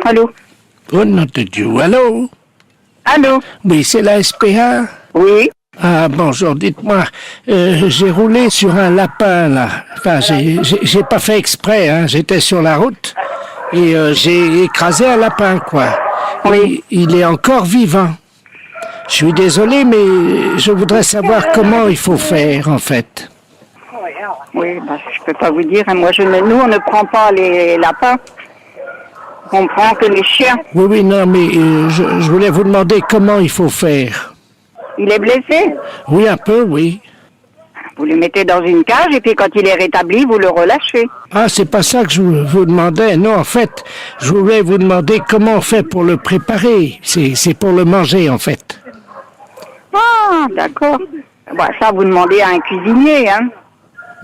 Allô? Oh nom de Dieu, allô? Allô? Oui, c'est la SPA? Oui? Ah, bonjour, dites-moi, j'ai roulé sur un lapin, là. Enfin, j'ai pas fait exprès, hein, j'étais sur la route, et j'ai écrasé un lapin, quoi. Oui. Il est encore vivant. Je suis désolé, mais je voudrais savoir comment il faut faire, en fait. Oui, bah, je peux pas vous dire. Hein. Nous, on ne prend pas les lapins. On prend que les chiens. Oui, oui, non, mais je voulais vous demander comment il faut faire. Il est blessé. Oui, un peu, oui. Vous le mettez dans une cage et puis quand il est rétabli, vous le relâchez. Ah, c'est pas ça que je vous demandais. Non, en fait, je voulais vous demander comment on fait pour le préparer. C'est pour le manger, en fait. Ah, d'accord. Bah, ça, vous demandez à un cuisinier, hein.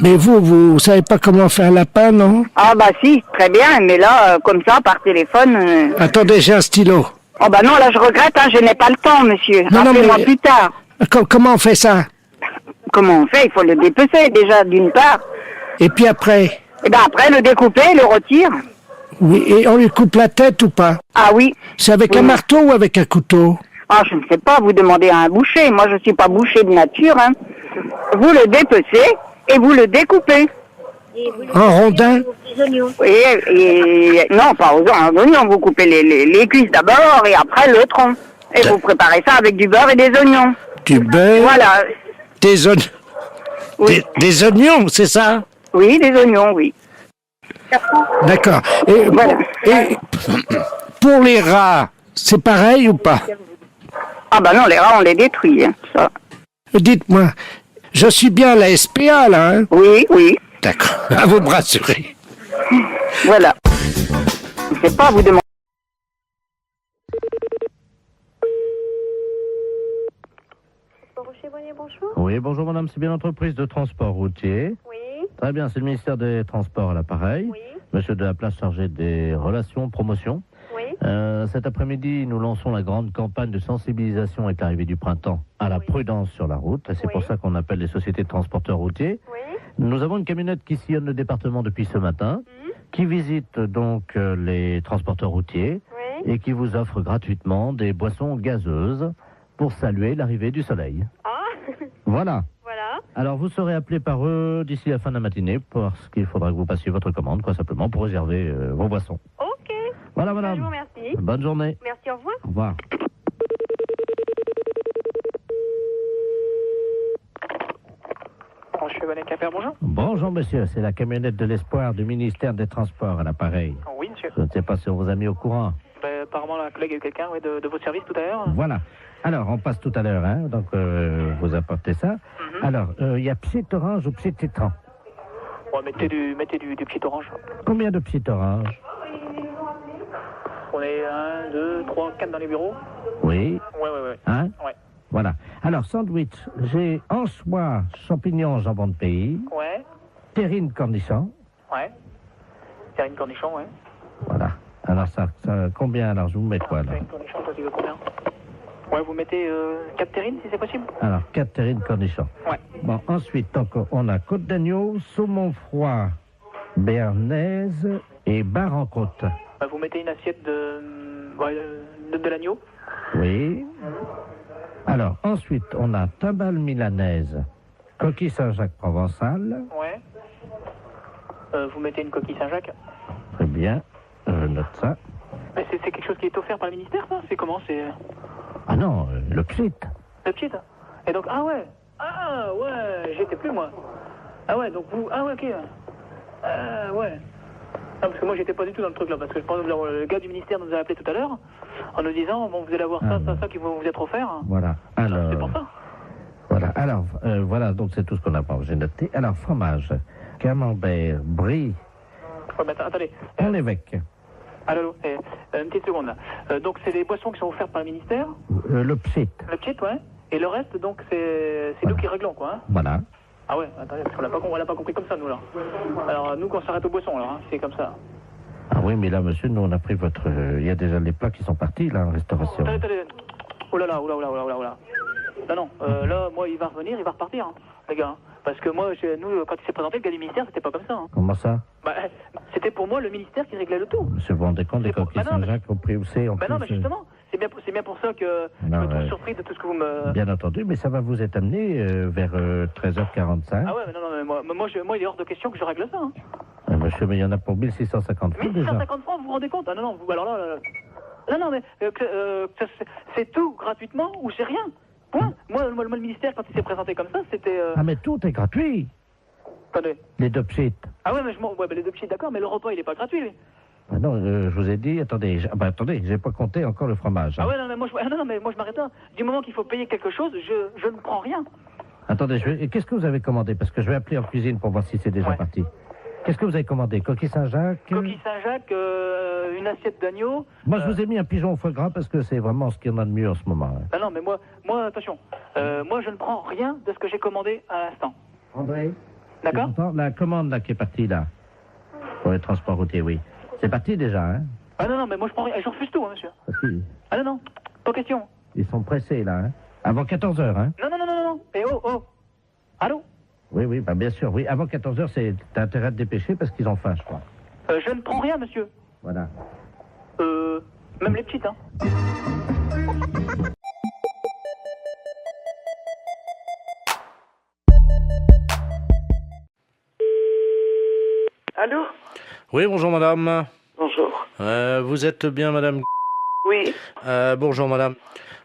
Mais vous savez pas comment faire un lapin, non? Ah, bah si, très bien. Mais là, comme ça, par téléphone... Attendez, j'ai un stylo. Oh, bah non, là, je regrette, hein, je n'ai pas le temps, monsieur. Non, non, Rappelez-moi mais- plus tard. Comment on fait ça? Comment on fait? Il faut le dépecer, déjà, d'une part. Et puis après? Et ben après, le découper, le retire. Oui, et on lui coupe la tête ou pas? Ah oui. C'est avec Oui. un marteau ou avec un couteau? Ah, je ne sais pas, vous demandez à un boucher. Moi, je ne suis pas boucher de nature, hein. Vous le dépecez et vous le découpez. En rondins? Oui, et non, pas aux oignons. Vous coupez les cuisses d'abord et après le tronc. Et vous préparez ça avec du beurre et des oignons. Du beurre? Voilà. Des oignons? Oui, Des oignons, c'est ça? oui, des oignons, oui. D'accord. Et, Voilà. et pour les rats, c'est pareil ou pas? Ah bah non, les rats, on les détruit, hein, ça. Dites-moi, je suis bien à la SPA, là, hein? Oui, oui, D'accord. À vous me rassurer. voilà. Je ne sais pas, vous demandez... Bonjour. Oui, bonjour madame, c'est bien l'entreprise de transport routier. Oui, Très bien, c'est le ministère des Transports à l'appareil. oui, Monsieur de la place chargé des relations, promotion. oui. Cet après-midi, nous lançons la grande campagne de sensibilisation avec l'arrivée du printemps à la Oui. prudence sur la route. Et c'est Oui. pour ça qu'on appelle les sociétés de transporteurs routiers. Oui. Nous avons une camionnette qui sillonne le département depuis ce matin, qui visite donc les transporteurs routiers Oui. et qui vous offre gratuitement des boissons gazeuses pour saluer l'arrivée du soleil. Ah, Voilà. voilà. Alors, vous serez appelé par eux d'ici la fin de la matinée parce qu'il faudra que vous passiez votre commande, quoi, simplement, pour réserver vos boissons. Ok. Voilà, Je vous madame. remercie. Bonne journée. Merci, au revoir. Au revoir. Monsieur Bonnet-Capère, bonjour. Bonjour, monsieur. C'est la camionnette de l'espoir du ministère des Transports à l'appareil. Oui, monsieur. Je ne sais pas si on vous a mis au courant. Apparemment, la collègue a eu quelqu'un de votre service tout à l'heure. Voilà. Alors, on passe tout à l'heure, hein. Donc, vous apportez ça. Alors, il y a pied orange ou pied tétran. Bon, mettez du petit orange. Combien de pieds orange? On est 1, 2, 3, 4 dans les bureaux. Oui. Ouais. Hein? Ouais. Voilà. Alors, sandwich, j'ai anchois, champignons, jambon de pays, Ouais. terrine cornichon. Ouais. Terrine cornichon, ouais. Voilà. Alors, ça combien? Alors, je vous mets quoi, là? Terrine cornichon, toi, tu veux combien? Ouais, vous mettez 4 terrines, si c'est possible. Alors, 4 terrines cornichons. Ouais. Bon, ensuite, donc, on a côte d'agneau, saumon froid, béarnaise et bar en côte. Vous mettez une assiette de l'agneau. Oui. Alors, ensuite, on a timbale milanaise, coquille Saint-Jacques provençal. Ouais. Vous mettez une coquille Saint-Jacques. Très bien. Je note ça. Mais c'est quelque chose qui est offert par le ministère, ça? C'est comment? C'est Ah non, le pchit. le petit. Et donc, ah ouais, j'étais plus moi. Ah ouais, donc vous, ah ouais, ok. Ah ouais. Non, parce que moi j'étais pas du tout dans le truc là, parce que je pense que le gars du ministère nous a appelé tout à l'heure en nous disant, bon, vous allez avoir ça qui va vous être offert. Voilà. Alors, C'est pour ça. voilà. Alors, voilà, donc c'est tout ce qu'on a. Bon, j'ai noté. Alors, fromage, camembert, brie, Ouais, mais attendez. on l'évêque, Allô, une petite seconde là. Donc c'est des boissons qui sont offertes par le ministère, le pchit. le petit, ouais. Et le reste, donc, c'est nous qui réglons, quoi. Hein. Voilà. Ah ouais, attendez, parce qu'on l'a pas compris comme ça, nous, là. Alors, nous, qu'on s'arrête aux boissons, là, hein, c'est comme ça. Ah oui, mais là, monsieur, nous, on a pris votre... Il y a déjà les plats qui sont partis, là, en restauration. Attendez. Oh là là. Non, là, moi, il va revenir, il va repartir, hein, les gars. Hein. Parce que moi, nous, quand il s'est présenté, le gars du ministère, c'était pas comme ça. Hein. Comment ça? Bah, c'était pour moi le ministère qui réglait le tout. Monsieur, vous vous rendez compte des coquilles Saint-Jacques au prix où c'est en Bah plus, non, mais justement, c'est bien pour ça que je Non, me trouve ouais. surpris de tout ce que vous me... Bien entendu, mais ça va vous être amené vers 13h45. Ah ouais, mais non, mais moi, il est hors de question que je règle ça. Hein. Monsieur, mais il y en a pour 1650 francs déjà. 1650 francs, vous vous rendez compte? Ah non, non, vous, alors là... Non, mais c'est tout gratuitement ou c'est rien. Point. Moi, le ministère, quand il s'est présenté comme ça, c'était... Ah, mais tout est gratuit. Attendez. Les deux psites. Ah ouais, mais les deux petits, d'accord, mais le repas, il est pas gratuit, lui. Ah non, je vous ai dit, attendez, j'ai pas compté encore le fromage. Hein. Ah ouais, non, mais moi, je m'arrête là. Du moment qu'il faut payer quelque chose, je ne prends rien. Attendez, qu'est-ce que vous avez commandé? Parce que je vais appeler en cuisine pour voir si c'est déjà parti. Qu'est-ce que vous avez commandé? Coquille Saint-Jacques? Coquille Saint-Jacques, une assiette d'agneau. Moi, je vous ai mis un pigeon au foie gras parce que c'est vraiment ce qu'il y en a de mieux en ce moment. Hein. Ah non, mais moi, attention. Moi, je ne prends rien de ce que j'ai commandé à l'instant. André? D'accord? La commande là qui est partie là, pour les transports routiers, oui. C'est parti déjà, hein? Ah non, mais moi, je prends rien. Je refuse tout, hein, monsieur. Parce qu'ils Ah non, pas question. ils sont pressés là, hein? Avant 14h, hein? Non. Et oh. Allô? Oui, bah bien sûr, oui. Avant 14h, t'as intérêt à te dépêcher parce qu'ils ont faim, je crois. Je ne prends rien, monsieur. Voilà. Même les petites, hein. Allô? Oui, bonjour madame. Bonjour. Vous êtes bien madame? Oui. Bonjour madame.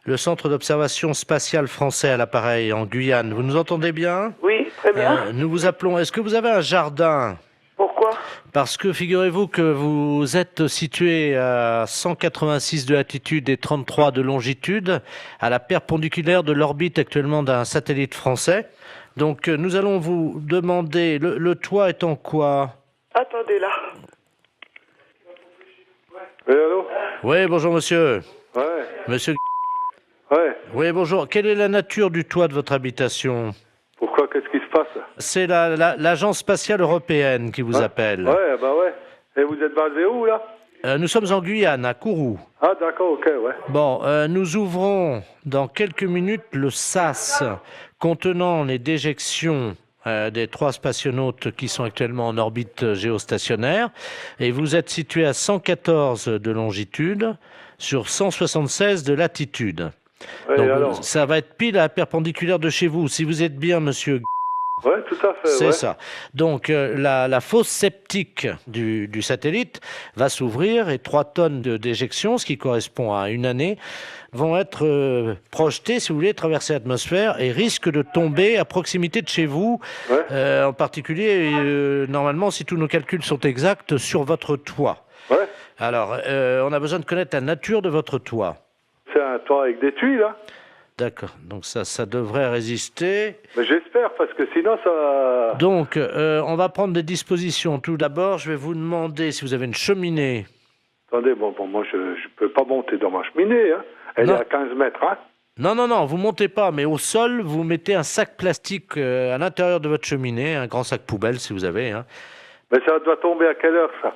Le centre d'observation spatiale français à l'appareil en Guyane. Vous nous entendez bien? Oui, très bien. Nous vous appelons. Est-ce que vous avez un jardin? Pourquoi? Parce que figurez-vous que vous êtes situé à 186 de latitude et 33 de longitude, à la perpendiculaire de l'orbite actuellement d'un satellite français. Donc nous allons vous demander, le toit est en quoi? Attendez là. Oui, allô? Oui, bonjour monsieur. Ouais, Monsieur. ouais. Oui, bonjour. Quelle est la nature du toit de votre habitation? Pourquoi? Qu'est-ce qui se passe? C'est l'Agence spatiale européenne qui vous appelle. Ouais, bah ouais. Et vous êtes basé où, là? Nous sommes en Guyane, à Kourou. Ah, d'accord, ok, ouais. Bon, nous ouvrons dans quelques minutes le sas contenant les déjections des 3 spationautes qui sont actuellement en orbite géostationnaire. Et vous êtes situé à 114 de longitude sur 176 de latitude. Ouais, Donc, alors? ça va être pile à la perpendiculaire de chez vous. Si vous êtes bien, monsieur... Ouais, tout à fait, C'est ouais. ça. Donc, la fosse septique du satellite va s'ouvrir et 3 tonnes de déjection, ce qui correspond à une année, vont être projetées, si vous voulez, traverser l'atmosphère et risquent de tomber à proximité de chez vous, en particulier, normalement, si tous nos calculs sont exacts, sur votre toit. Ouais. Alors, on a besoin de connaître la nature de votre toit. C'est un toit avec des tuiles, hein? D'accord, donc ça devrait résister. Mais j'espère, parce que sinon, ça... Donc, on va prendre des dispositions. Tout d'abord, je vais vous demander si vous avez une cheminée. Attendez, bon, moi, je peux pas monter dans ma cheminée, hein? Elle Non. est à 15 mètres, hein? Non, vous montez pas, mais au sol, vous mettez un sac plastique à l'intérieur de votre cheminée, un grand sac poubelle si vous avez. Hein. Mais ça doit tomber à quelle heure, ça?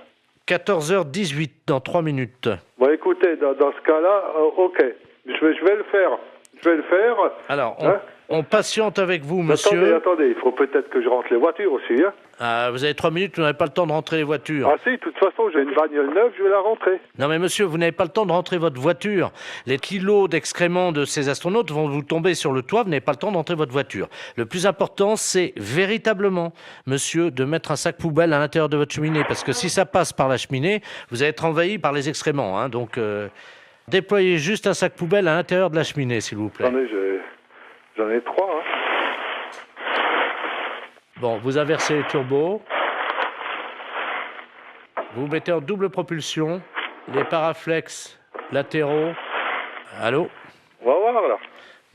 14h18, dans 3 minutes. Bon, écoutez, dans ce cas-là, ok. Je vais le faire. Alors, Hein? on patiente avec vous, monsieur. Attendez, il faut peut-être que je rentre les voitures aussi, hein? Vous avez 3 minutes, vous n'avez pas le temps de rentrer les voitures. Ah si, de toute façon, j'ai une bagnole neuve, je vais la rentrer. Non mais monsieur, vous n'avez pas le temps de rentrer votre voiture. Les kilos d'excréments de ces astronautes vont vous tomber sur le toit, vous n'avez pas le temps de rentrer votre voiture. Le plus important, c'est véritablement, monsieur, de mettre un sac poubelle à l'intérieur de votre cheminée, parce que si ça passe par la cheminée, vous allez être envahi par les excréments. Hein, donc, déployez juste un sac poubelle à l'intérieur de la cheminée, s'il vous plaît. Attendez, j'en ai 3, hein. Bon, vous inversez les turbos. Vous mettez en double propulsion les paraflex latéraux. Allô? On va voir, là.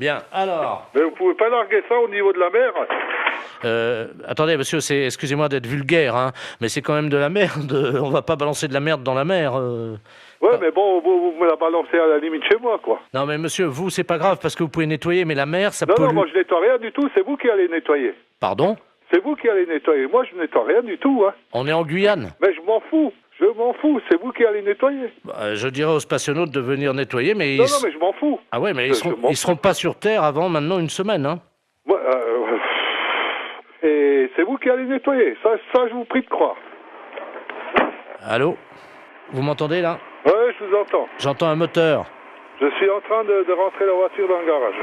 Bien, alors... Mais vous pouvez pas larguer ça au niveau de la mer? Attendez, monsieur, excusez-moi d'être vulgaire, hein, mais c'est quand même de la merde. On va pas balancer de la merde dans la mer. Ouais, mais bon, vous me la balancez à la limite chez moi, quoi. Non, mais monsieur, vous, c'est pas grave parce que vous pouvez nettoyer, mais la mer, ça Non, pollue. non, moi je nettoie rien du tout, c'est vous qui allez nettoyer. Pardon? C'est vous qui allez nettoyer. Moi, je nettoie rien du tout, hein. On est en Guyane. Mais je m'en fous. C'est vous qui allez nettoyer. Je dirais aux spationautes de venir nettoyer, mais... Non, mais je m'en fous. Ah ouais, mais Je m'en ils seront pas sur Terre avant maintenant une semaine, hein. Ouais, et c'est vous qui allez nettoyer. Ça, je vous prie de croire. Allô? Vous m'entendez là? Ouais, je vous entends. J'entends un moteur. Je suis en train de rentrer la voiture dans le garage.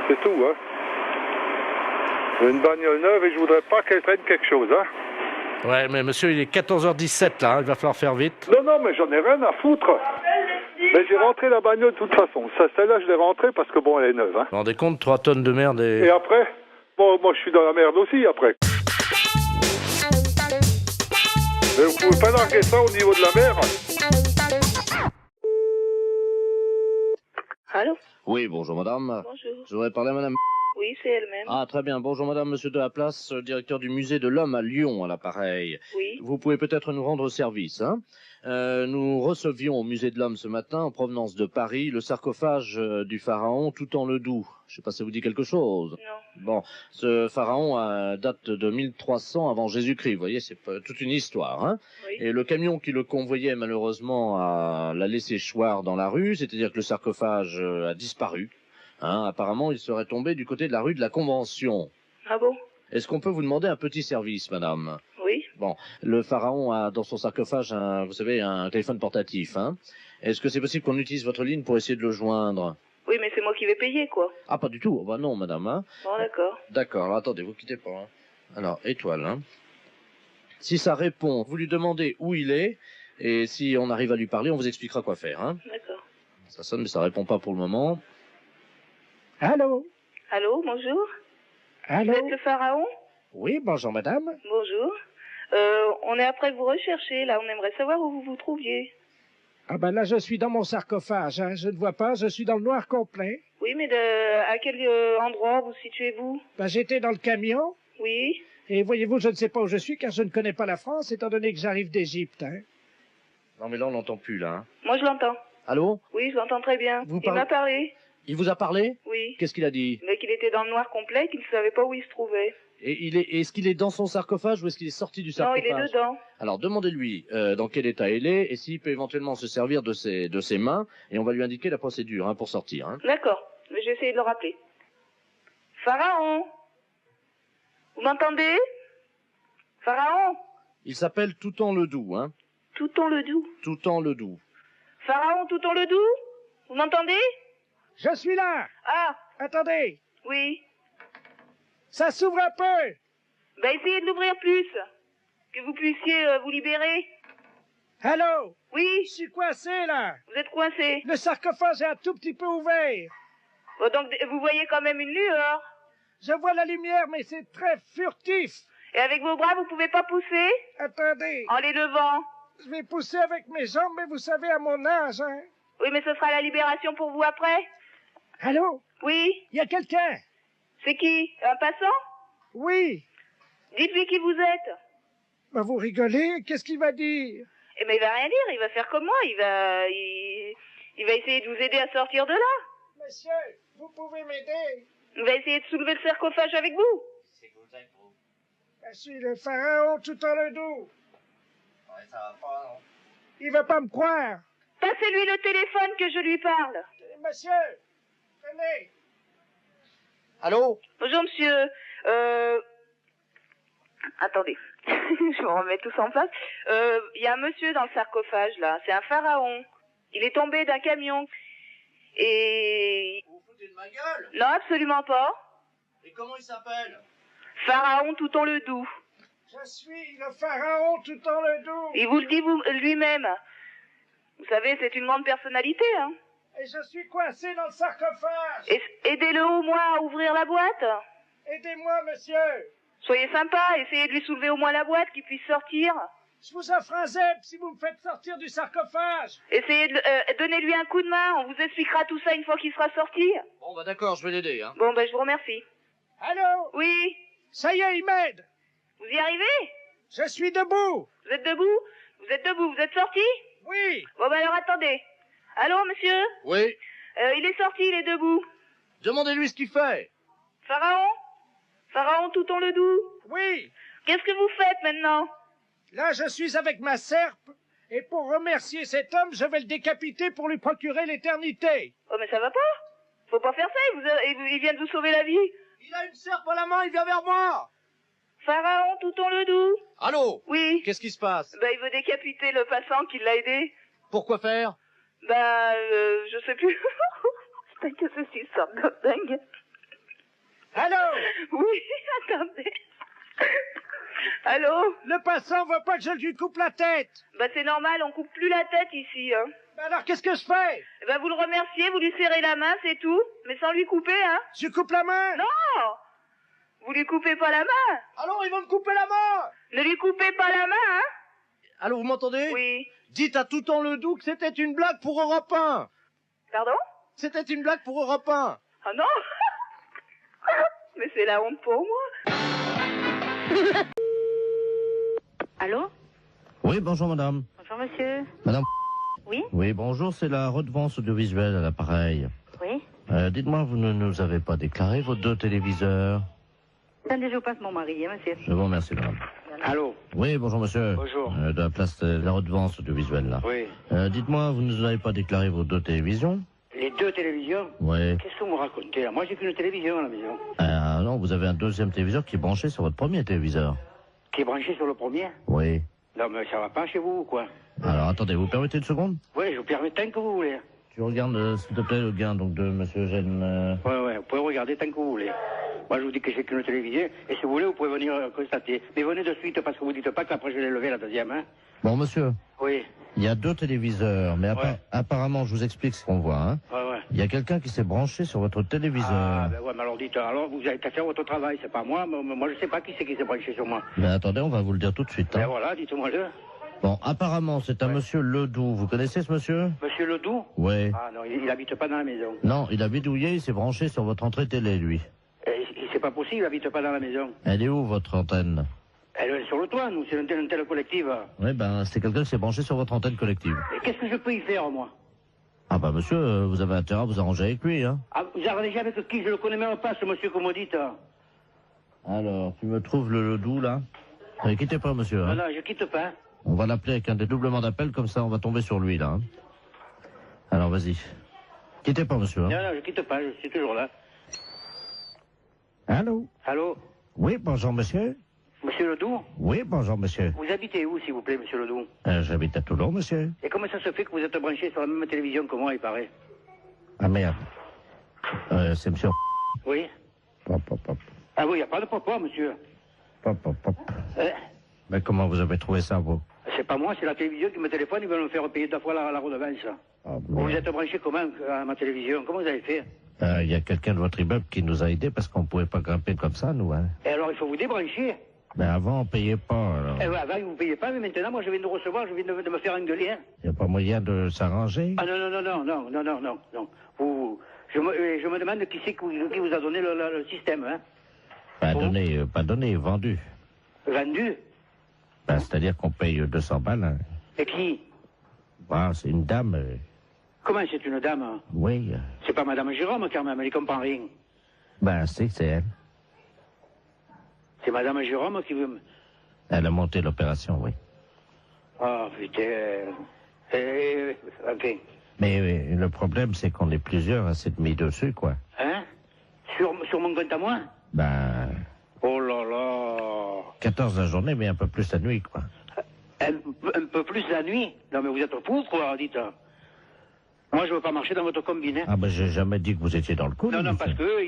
C'est tout, hein. J'ai une bagnole neuve et je voudrais pas qu'elle traîne quelque chose, hein. Ouais, mais monsieur, il est 14h17 là, hein, il va falloir faire vite. Non, mais j'en ai rien à foutre. Mais j'ai rentré la bagnole de toute façon. Celle-là, je l'ai rentrée parce que bon, elle est neuve, hein. Vous vous rendez compte, 3 tonnes de merde et... Et après, bon, moi je suis dans la merde aussi après. Mais vous pouvez pas larguer ça au niveau de la mer. Allô? Oui, bonjour madame. Bonjour. Je voudrais parler à madame... Oui, c'est elle-même. Ah, très bien. Bonjour madame, monsieur de la place, directeur du musée de l'homme à Lyon, à l'appareil. Oui. Vous pouvez peut-être nous rendre service, hein. Nous recevions au musée de l'homme ce matin, en provenance de Paris, le sarcophage du pharaon Toutan-le-Doux. Je ne sais pas si ça vous dit quelque chose. Non. Bon, ce pharaon date de 1300 avant Jésus-Christ. Vous voyez, c'est toute une histoire, hein. Oui. Et le camion qui le convoyait, malheureusement, l'a laissé choir dans la rue, c'est-à-dire que le sarcophage a disparu. Hein, apparemment, il serait tombé du côté de la rue de la Convention. Ah bon? Est-ce qu'on peut vous demander un petit service, madame? Oui. Bon, le pharaon a dans son sarcophage, vous savez, un téléphone portatif. Hein. Est-ce que c'est possible qu'on utilise votre ligne pour essayer de le joindre? Oui, mais c'est moi qui vais payer, quoi. Ah, pas du tout. Bah non, madame. Hein. Bon, d'accord. D'accord, alors attendez, vous quittez pas. Hein. Alors, étoile. Hein. Si ça répond, vous lui demandez où il est, et si on arrive à lui parler, on vous expliquera quoi faire. Hein. D'accord. Ça sonne, mais ça répond pas pour le moment. Allô? Allô, bonjour? Allô? Vous êtes le pharaon? Oui, bonjour madame. Bonjour. On est après vous rechercher, là. On aimerait savoir où vous vous trouviez. Ah ben là, je suis dans mon sarcophage, hein. Je ne vois pas, je suis dans le noir complet. Oui, mais à quel endroit vous situez-vous? Ben, j'étais dans le camion, Oui. et voyez-vous, je ne sais pas où je suis, car je ne connais pas la France, étant donné que j'arrive d'Égypte, hein. Non, mais là, on l'entend plus, là. Hein. Moi, je l'entends. Allô? Oui, je l'entends très bien. Vous Il m'a parlé. Il vous a parlé? Oui. Qu'est-ce qu'il a dit? Mais qu'il était dans le noir complet, qu'il ne savait pas où il se trouvait. Et est-ce qu'il est dans son sarcophage ou est-ce qu'il est sorti du Non, sarcophage? il est dedans. Alors demandez-lui dans quel état il est et s'il peut éventuellement se servir de ses mains et on va lui indiquer la procédure pour sortir. Hein. D'accord. Mais je vais essayer de le rappeler. Pharaon! Vous m'entendez? Pharaon! Il s'appelle Toutan-le-Doux. Hein. Toutan-le-Doux. Toutan-le-Doux. Pharaon Toutan-le-Doux? Vous m'entendez? Je suis là! Ah, Attendez! oui. Ça s'ouvre un peu! Ben essayez de l'ouvrir plus. Que vous puissiez vous libérer. Allô? Oui, Je suis coincé, là! vous êtes coincé. Le sarcophage est un tout petit peu ouvert. Bon, donc vous voyez quand même une lueur. Je vois la lumière, mais c'est très furtif. Et avec vos bras, vous pouvez pas pousser Attendez, en les levant. je vais pousser avec mes jambes, mais vous savez, à mon âge, hein. Oui, mais ce sera la libération pour vous après. Allô? Oui, Il y a quelqu'un? c'est qui? Un passant? Oui. Dites-lui qui vous êtes. Ben, vous rigolez? Qu'est-ce qu'il va dire? Eh ben il va rien dire, il va faire comme moi, il va essayer de vous aider à sortir de là. Monsieur, vous pouvez m'aider? Il va essayer de soulever le sarcophage avec vous. Je suis le pharaon Toutan-le-Doux. Il va pas me croire. Passez-lui le téléphone que je lui parle. Monsieur, tenez. Allô? Bonjour monsieur. Attendez, je me remets tous en place. Il y a un monsieur dans le sarcophage là, c'est un pharaon. Il est tombé d'un camion. Et... Vous vous foutez de ma gueule? Non, absolument pas. Et comment il s'appelle? Pharaon Toutan-le-Doux. Je suis le pharaon Toutan-le-Doux. Il vous le dit lui-même. Vous savez, c'est une grande personnalité, hein. Et je suis coincé dans le sarcophage. Aidez-le au moins à ouvrir la boîte. Aidez-moi, monsieur. Soyez sympa, essayez de lui soulever au moins la boîte, qu'il puisse sortir. Je vous offre un zèbre si vous me faites sortir du sarcophage. Essayez de donnez-lui un coup de main, on vous expliquera tout ça une fois qu'il sera sorti. Bon, bah d'accord, je vais l'aider. Hein. Bon, ben je vous remercie. Allô? Oui, Ça y est, il m'aide. vous y arrivez? Je suis debout. Vous êtes debout? Vous êtes debout, vous êtes sorti? Oui. Bon, ben alors attendez. Allô, monsieur? Oui. Il est sorti, il est debout. Demandez-lui ce qu'il fait. Pharaon? Pharaon Toutan-le-Doux? Oui. Qu'est-ce que vous faites maintenant? Là, je suis avec ma serpe. Et pour remercier cet homme, je vais le décapiter pour lui procurer l'éternité. Oh, mais ça va pas? Faut pas faire ça, il vient de vous sauver la vie. Il a une serpe à la main, il vient vers moi. Pharaon, Touton le Doux. Allô? Oui. Qu'est-ce qui se passe? Bah, il veut décapiter le passant qui l'a aidé. Pourquoi faire? Bah, je sais plus. Putain, que ceci sorte de dingue. Allô? Oui, attendez. Allô? Le passant veut pas que je lui coupe la tête. Bah, c'est normal, on coupe plus la tête ici, hein. Ben alors qu'est-ce que je fais? Bah, vous le remerciez, vous lui serrez la main, c'est tout. Mais sans lui couper, hein. Je coupe la main? Non! Vous lui coupez pas la main. Alors ils vont me couper la main. Ne lui coupez pas la main, hein. Allô, vous m'entendez? Oui. Dites à Touton le Doux que c'était une blague pour Europe 1. Pardon? C'était une blague pour Europe 1. Ah non. Mais c'est la honte pour moi. Allô? Oui, bonjour madame. Bonjour monsieur. Madame. Oui? Oui, bonjour, c'est la redevance audiovisuelle à l'appareil. Oui? Dites-moi, vous ne nous avez pas déclaré vos 2 téléviseurs? Attendez, je vous passe mon mari, hein, monsieur. Je vous remercie, madame. Allô? Oui, bonjour monsieur. Bonjour. De la place de la redevance audiovisuelle, là. Oui. Dites-moi, vous ne nous avez pas déclaré vos 2 télévisions? Les 2 télévisions? Oui. Qu'est-ce que vous me racontez là? Moi j'ai qu'une télévision à la maison. Non, vous avez un 2e téléviseur qui est branché sur votre premier téléviseur. Qui est branché sur le premier? Oui. Non mais ça va pas chez vous ou quoi? Alors, attendez, vous permettez une seconde? Oui, je vous permets tant que vous voulez. Tu regardes, s'il te plaît, le gain donc de monsieur Eugène... Ouais, vous pouvez regarder tant que vous voulez. Moi je vous dis que j'ai qu'une télévision, et si vous voulez, vous pouvez venir constater. Mais venez de suite, parce que vous dites pas qu'après je l'ai levé la deuxième, hein? Bon, monsieur, Oui. il y a 2 téléviseurs, mais Ouais. apparemment, je vous explique ce qu'on voit, hein. Ouais. Il y a quelqu'un qui s'est branché sur votre téléviseur. Ah, ben ouais, mais alors dites, alors vous avez qu'à faire votre travail, c'est pas moi, moi je sais pas qui c'est qui s'est branché sur moi. Mais attendez, on va vous le dire tout de suite. Ben Hein. voilà, dites-moi-le. Bon, apparemment, c'est un monsieur Ledoux. Vous connaissez ce monsieur? Monsieur Ledoux? Oui. Ah non, il habite pas dans la maison. Non, il a bidouillé, il s'est branché sur votre entrée télé, lui. C'est pas possible, il habite pas dans la maison. Elle est où, votre antenne? Elle est sur le toit, nous, c'est une antenne collective. Oui, ben, c'est quelqu'un qui s'est branché sur votre antenne collective. Et qu'est-ce que je peux y faire, moi? Ah bah, monsieur, vous avez intérêt à vous arranger avec lui, hein. Ah, vous arrangez avec qui? Je le connais même pas, ce monsieur que vous me dites. Alors, tu me trouves le Ledoux, là? Ne quittez pas, monsieur, hein. Non, je quitte pas. On va l'appeler avec un dédoublement d'appel, comme ça, on va tomber sur lui, là, hein. Alors, vas-y. Quittez pas, monsieur, hein. Non, je quitte pas, je suis toujours là. Allô? Allô? Oui, bonjour, monsieur. Monsieur Ledoux? Oui, bonjour, monsieur. Vous habitez où, s'il vous plaît, monsieur Ledoux? J'habite à Toulon, monsieur. Et comment ça se fait que vous êtes branché sur la même télévision que moi, il paraît? Ah, merde. C'est monsieur... Oui? Pop, pop, pop. Ah oui, il n'y a pas de papa, monsieur. Pop, pop, pop. Eh, Mais comment vous avez trouvé ça, vous? c'est pas moi, c'est la télévision qui me téléphone, ils veulent me faire payer 2 fois la redevance. Ah, Vous merde. êtes branché comment à ma télévision? Comment vous avez fait? Il y a quelqu'un de votre immeuble qui nous a aidés parce qu'on pouvait pas grimper comme ça, nous, hein. Et alors, il faut vous débrancher. Mais avant, on payait pas, alors. Eh ouais, avant, vous ne payez pas, mais maintenant, moi, je viens de recevoir, je viens de me faire engueuler. Hein. Il n'y a pas moyen de s'arranger? Ah non. Je me demande qui c'est qui vous a donné le système, hein. Pas donné, vendu. Vendu? Ben, c'est-à-dire qu'on paye 200 balles, hein. Et qui? Ah, c'est une dame, Comment c'est une dame? Hein? oui. C'est pas Madame Jérôme, quand même, elle comprend rien. Ben, c'est elle. C'est Madame Jérôme qui veut me... Elle a monté l'opération, oui. Ah, putain... ok. Mais le problème, c'est qu'on est plusieurs à s'être mis dessus, quoi. Hein? Sur mon compte à moi? Ben, Oh là là... 14 la journée, mais un peu plus la nuit, quoi. Un peu plus la nuit? Non, mais vous êtes fous, quoi, dites. Moi, je veux pas marcher dans votre combine, hein. Ah, ben, j'ai jamais dit que vous étiez dans le coup. Non, monsieur. parce que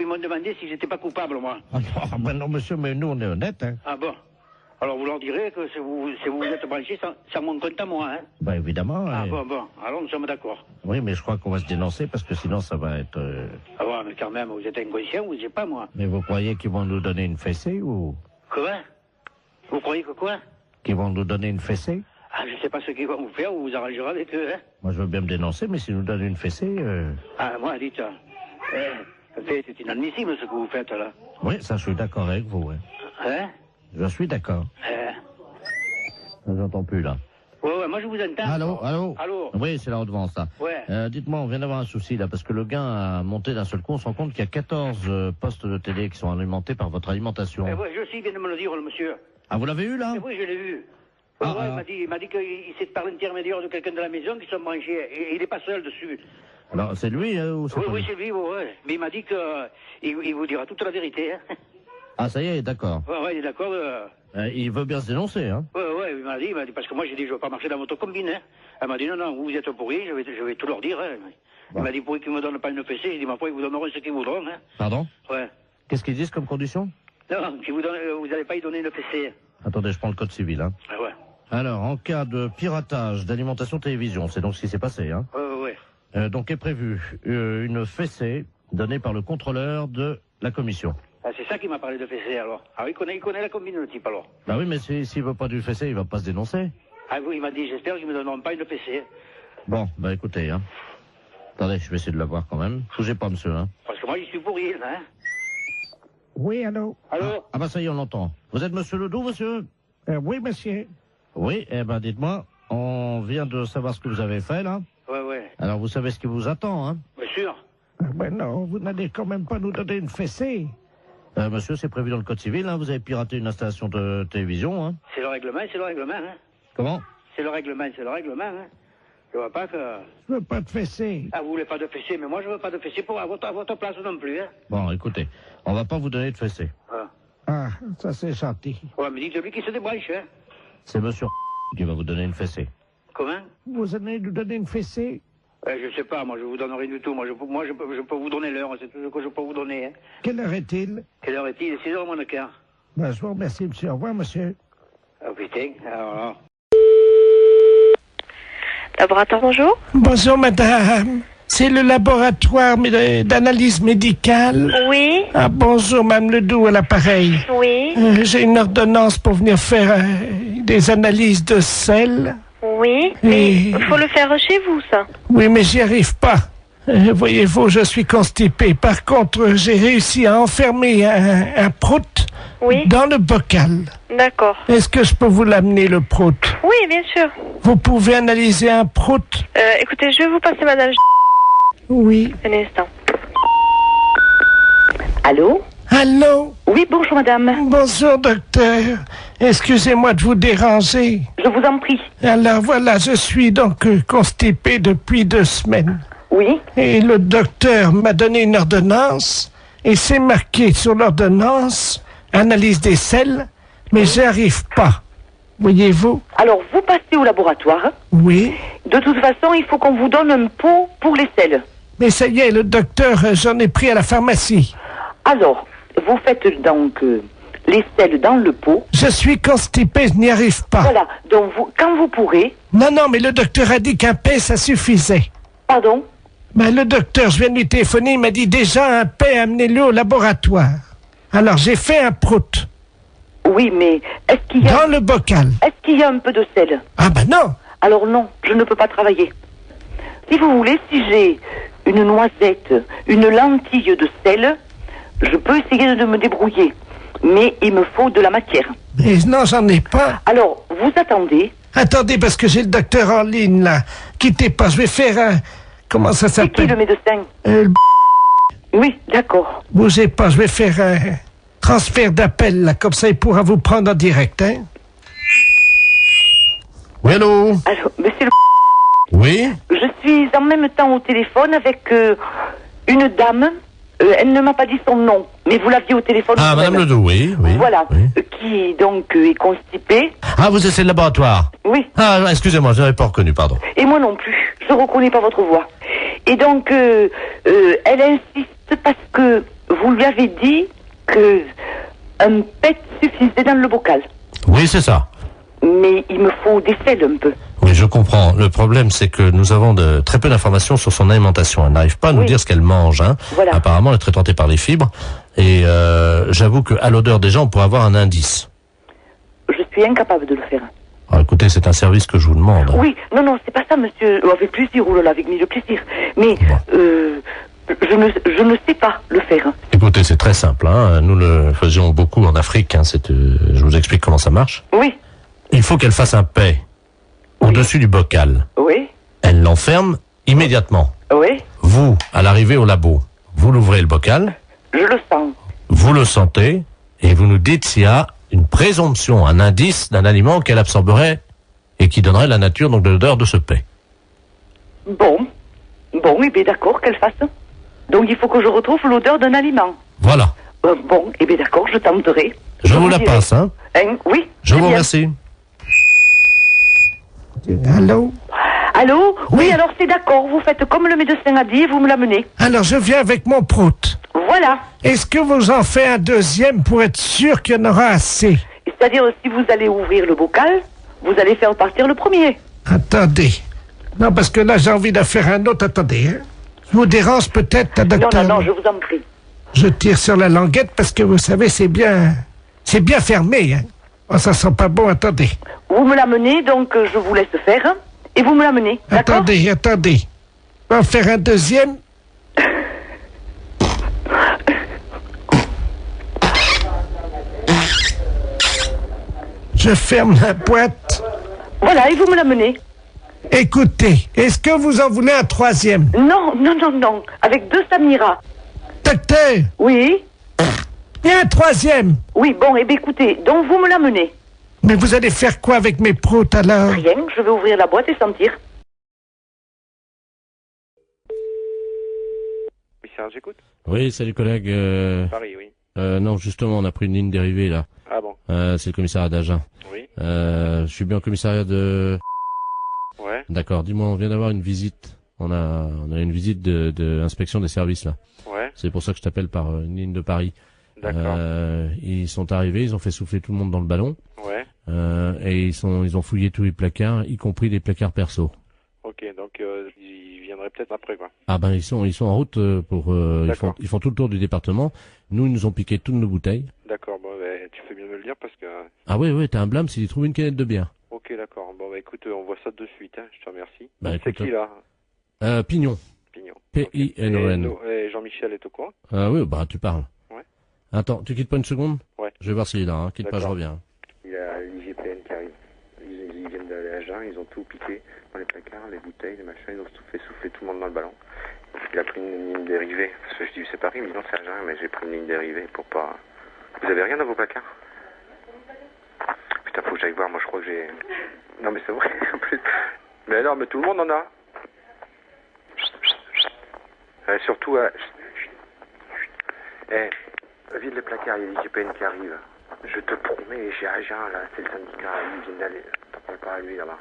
ils m'ont demandé si j'étais pas coupable, moi. Ah, non, ben non, monsieur, mais nous, on est honnêtes, hein. Ah bon? Alors vous leur direz que si vous êtes branchés sans mon compte à moi, hein? Ben, évidemment. Ah bon, alors nous sommes d'accord. Oui, mais je crois qu'on va se dénoncer parce que sinon, ça va être... Ah bon, mais quand même, vous êtes inconscient, vous ne pas, moi. Mais vous croyez qu'ils vont nous donner une fessée ou... Quoi? Vous croyez que quoi? Qu'ils vont nous donner une fessée? Ah, je sais pas ce qu'ils vont vous faire, vous vous arrangerez avec eux, hein? Moi, je veux bien me dénoncer, mais s'ils nous donnent une fessée... Ah, moi, dites, c'est inadmissible ce que vous faites, là. Oui, ça, je suis d'accord avec vous, ouais. Hein? Je suis d'accord. Je vous entends plus, là. Ouais, moi je vous entends. Allô? Oui, c'est la redevance, là. Ouais. Dites-moi, on vient d'avoir un souci, là, parce que le gain a monté d'un seul coup. On se rend compte qu'il y a 14 postes de télé qui sont alimentés par votre alimentation. Eh ouais, je sais, il vient de me le dire, le monsieur. Ah, vous l'avez eu, là? Eh oui, je l'ai vu. Ah, Ouais, ah. il m'a dit qu'il s'est par l'intermédiaire de quelqu'un de la maison qui sont branchés. Et il n'est pas seul dessus. Alors, c'est lui, ou c'est Oui, pas oui, lui? c'est lui, ouais. Mais il m'a dit qu'il vous dira toute la vérité. Hein. Ah, ça y est, d'accord. Ouais, il est d'accord. Il veut bien se dénoncer, hein. Ouais, il m'a dit, parce que moi j'ai dit, je veux pas marcher dans votre combine, hein. Elle m'a dit, non, vous êtes pourris, je vais tout leur dire, hein. Il m'a dit, pourquoi qu'ils me donnent pas une fessée? Il dit, ma foi, ils vous donneront ce qu'ils voudront, hein. Pardon? Ouais. Qu'est-ce qu'ils disent comme condition? Non, qu'ils vous allez pas y donner une fessée. Attendez, je prends le code civil, hein. Ouais. Alors, en cas de piratage d'alimentation télévision, c'est donc ce qui s'est passé, hein. Ouais. Donc est prévu une fessée donnée par le contrôleur de la commission. Ah, c'est ça qui m'a parlé de fessée, alors. Ah oui, il connaît la combine, le type, alors. Bah oui, mais s'il veut pas du fessée, il va pas se dénoncer. Ah oui, il m'a dit, j'espère qu'ils me donneront pas une fessée. Bon, bah écoutez, hein. Attendez, je vais essayer de l'avoir quand même. Bougez pas, monsieur, hein. Parce que moi, j'y suis pour rien, hein. Oui, allô? Allô? Ah bah ça y est, on l'entend. Vous êtes monsieur Ledoux, monsieur? Oui, monsieur. Oui, eh ben dites-moi, on vient de savoir ce que vous avez fait, là. Ouais. Alors vous savez ce qui vous attend, hein? Bien sûr. Ben non, vous n'allez quand même pas nous donner une fessée. Monsieur, c'est prévu dans le code civil, hein. Vous avez piraté une installation de télévision, hein. C'est le règlement, hein. Comment? C'est le règlement, hein. Je vois pas que... Je veux pas de fessée. Ah, vous voulez pas de fessée, mais moi je veux pas de fessée à votre place non plus, hein. Bon, écoutez, on va pas vous donner de fessée. Ah, ça c'est gentil. Ouais, mais dites-lui qu'il se débranche, hein. C'est monsieur qui va vous donner une fessée. Comment? Vous allez nous donner une fessée? Je sais pas, moi je vous donne rien du tout. Moi je peux vous donner l'heure, c'est tout ce que je peux vous donner, hein. Quelle heure est-il? Quelle heure est-il? 6h moins le quart. Ben, je vous remercie, monsieur. Au revoir, monsieur. Oh putain, alors là... Laboratoire, bonjour. Bonjour, madame. C'est le laboratoire d'analyse médicale. Oui. Ah, bonjour, madame Ledoux, à l'appareil. Oui. J'ai une ordonnance pour venir faire des analyses de sel. Oui, mais il faut le faire chez vous, ça. Oui, mais j'y arrive pas. Voyez-vous, je suis constipé. Par contre, j'ai réussi à enfermer un prout dans le bocal. D'accord. Est-ce que je peux vous l'amener, le prout? Oui, bien sûr. Vous pouvez analyser un prout? Écoutez, je vais vous passer madame... Oui. Un instant. Allô? Allô? Oui, bonjour madame. Bonjour docteur. Excusez-moi de vous déranger. Je vous en prie. Alors voilà, je suis donc constipé depuis 2 semaines. Oui. Et le docteur m'a donné une ordonnance et c'est marqué sur l'ordonnance analyse des selles, mais j'y arrive pas. Voyez-vous? Alors vous passez au laboratoire. Oui. De toute façon, il faut qu'on vous donne un pot pour les selles. Mais ça y est, le docteur, j'en ai pris à la pharmacie. Alors, vous faites donc les selles dans le pot. Je suis constipé, je n'y arrive pas. Voilà, donc quand vous pourrez... Non, mais le docteur a dit qu'un paix, ça suffisait. Pardon? Ben, le docteur, je viens de lui téléphoner, il m'a dit déjà un paix, amenez-le au laboratoire. Alors, j'ai fait un prout. Oui, mais est-ce qu'il y a... Dans le bocal. Est-ce qu'il y a un peu de sel? Ah ben non. Alors non, je ne peux pas travailler. Si vous voulez, si j'ai une noisette, une lentille de sel, je peux essayer de me débrouiller. Mais il me faut de la matière. Mais non, j'en ai pas. Alors, vous attendez. Attendez, parce que j'ai le docteur en ligne, là. Quittez pas, je vais faire un... Comment ça s'appelle? C'est qui le médecin? Oui, d'accord. Bougez pas, je vais faire un transfert d'appel, là. Comme ça, il pourra vous prendre en direct, hein. Oui, allô? Alors, monsieur le... Oui? Je suis en même temps au téléphone avec une dame. Elle ne m'a pas dit son nom, mais vous l'aviez au téléphone. Ah, madame Ledoux, oui. Voilà, oui. Qui donc est constipée. Ah, vous êtes le laboratoire? Oui. Ah, excusez-moi, je n'avais pas reconnu, pardon. Et moi non plus, je ne reconnais pas votre voix. Et donc, elle insiste parce que vous lui avez dit que un pet suffisait dans le bocal. Oui, c'est ça. Mais il me faut des selles un peu. Oui, je comprends. Le problème, c'est que nous avons très peu d'informations sur son alimentation. Elle n'arrive pas à nous dire ce qu'elle mange. Hein. Voilà. Apparemment, elle est très tentée par les fibres. Et j'avoue qu'à l'odeur déjà, on pourrait avoir un indice. Je suis incapable de le faire. Alors, écoutez, c'est un service que je vous demande. Oui, non, c'est pas ça, monsieur. Avec plaisir, ou là, avec mille plaisir. Mais je ne sais pas le faire. Écoutez, c'est très simple. Hein. Nous le faisions beaucoup en Afrique. Hein. Je vous explique comment ça marche. Oui. Il faut qu'elle fasse un paix au-dessus du bocal. Oui. Elle l'enferme immédiatement. Oui. Vous, à l'arrivée au labo, vous l'ouvrez le bocal. Je le sens. Vous le sentez et vous nous dites s'il y a une présomption, un indice d'un aliment qu'elle absorberait et qui donnerait la nature donc de l'odeur de ce paix. Bon, eh bien d'accord, qu'elle fasse. Donc il faut que je retrouve l'odeur d'un aliment. Voilà. Bon, eh bien d'accord, je tenterai. Je vous la dirai. passe, hein. Oui. Je très vous bien. remercie. Allô? Allô? Oui, alors c'est d'accord, vous faites comme le médecin a dit et vous me l'amenez. Alors, je viens avec mon prout. Voilà. Est-ce que vous en faites un deuxième pour être sûr qu'il y en aura assez? C'est-à-dire, si vous allez ouvrir le bocal, vous allez faire partir le premier. Attendez. Non, parce que là, j'ai envie d'en faire un autre. Attendez. Hein. Je vous dérange peut-être, Non, docteur? non, non, je vous en prie. Je tire sur la languette parce que vous savez, c'est bien fermé. Hein. Oh, ça sent pas bon. Attendez. Vous me l'amenez, donc je vous laisse faire, hein, et vous me l'amenez, d'accord? Attendez. On va en faire un deuxième. Je ferme la boîte. Voilà, et vous me l'amenez. Écoutez, est-ce que vous en voulez un troisième? Non, non, non, non, avec 2 Samira. Docteur, Oui? il y a un troisième. Oui, bon, eh bien écoutez, donc vous me l'amenez. Mais vous allez faire quoi avec mes proutes alors? Rien, je vais ouvrir la boîte et sentir. Oui, Serge, j'écoute. Oui, salut collègue. Paris, oui. Non, justement, on a pris une ligne dérivée là. Ah bon? C'est le commissariat d'Agen. Oui. Je suis bien au commissariat de... Ouais. D'accord, dis-moi, on vient d'avoir une visite. On a une visite de inspection des services là. Ouais. C'est pour ça que je t'appelle par une ligne de Paris. D'accord. Ils sont arrivés, ils ont fait souffler tout le monde dans le ballon. Ouais. Et ils ont fouillé tous les placards, y compris les placards perso. Ok, donc ils viendraient peut-être après, quoi. Ah ben ils sont en route pour ils font tout le tour du département. Nous ils nous ont piqué toutes nos bouteilles. D'accord, bon, bah, tu fais bien de me le dire parce que... Ah ouais, t'as un blâme s'ils trouvent une canette de bière. Ok, d'accord. Bon, bah écoute, on voit ça de suite, hein. Je te remercie. Bah, C'est écoute, qui, là? Pignon. Pignon. P-I-N-O-N. Et Jean-Michel est au courant? Oui, bah tu parles. Ouais. Attends, tu quittes pas une seconde? Ouais. Je vais voir s'il est là, hein. Quitte pas, je D'accord. reviens. Il y a l'IGPN qui arrive. Ils viennent d'aller à Agen, ils ont tout piqué dans les placards, les bouteilles, les machins, ils ont tout fait souffler tout le monde dans le ballon. Il a pris une ligne dérivée. Parce que je dis, c'est Paris, il me dit non, c'est Agen, mais j'ai pris une ligne dérivée pour pas... Vous avez rien dans vos placards? Putain, faut que j'aille voir, moi je crois que j'ai... Non mais c'est vrai, en plus. Mais non, mais tout le monde en a. Surtout, vide les placards, il y a l'IGPN qui arrive. Je te promets, j'ai Agen, là, c'est le syndicat, ils viennent d'aller... T'en parles pas à lui, là-bas.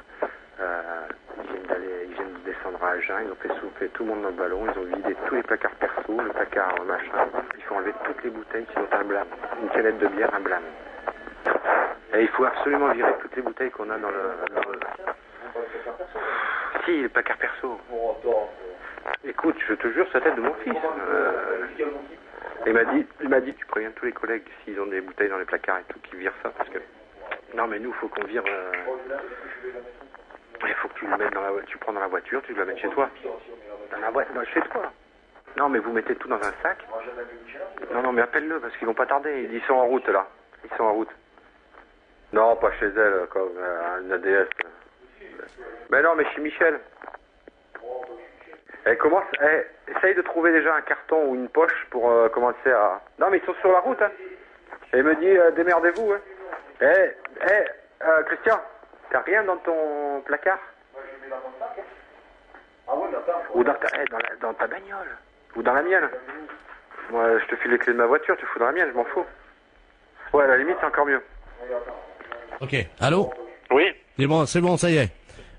Ils viennent de descendre à Agen, ils ont fait souffler tout le monde dans le ballon, ils ont vidé tous les placards perso, le placard machin. Il faut enlever toutes les bouteilles, sinon t'as un blâme. Une canette de bière, un blâme. Et il faut absolument virer toutes les bouteilles qu'on a dans le... Si, le placard perso. Écoute, je te jure, c'est la tête de mon fils. Il m'a dit, tu préviens tous les collègues s'ils ont des bouteilles dans les placards et tout, qu'ils virent ça, parce que... Non, mais nous, faut qu'on vire... Il faut que tu le mettes dans la voiture, tu prends dans la voiture, tu le mets chez toi. Dans la boîte, chez toi. Non, mais vous mettez tout dans un sac. Non, mais appelle-le, parce qu'ils vont pas tarder. Ils sont en route, là. Ils sont en route. Non, pas chez elle, comme une ADS. Mais non, mais chez Michel. Essaye de trouver déjà un carton ou une poche pour commencer à... Non, mais ils sont sur la route, hein. Et il me dit, démerdez-vous, hein. Christian, t'as rien dans ton placard? Moi, je le mets dans mon sac. Ah ouais, ou dans ta bagnole. Ou dans la mienne. Moi, je te file les clés de ma voiture, tu fous dans la mienne, je m'en fous. Ouais, à la limite, c'est encore mieux. Ok, allô? Oui. C'est bon, ça y est.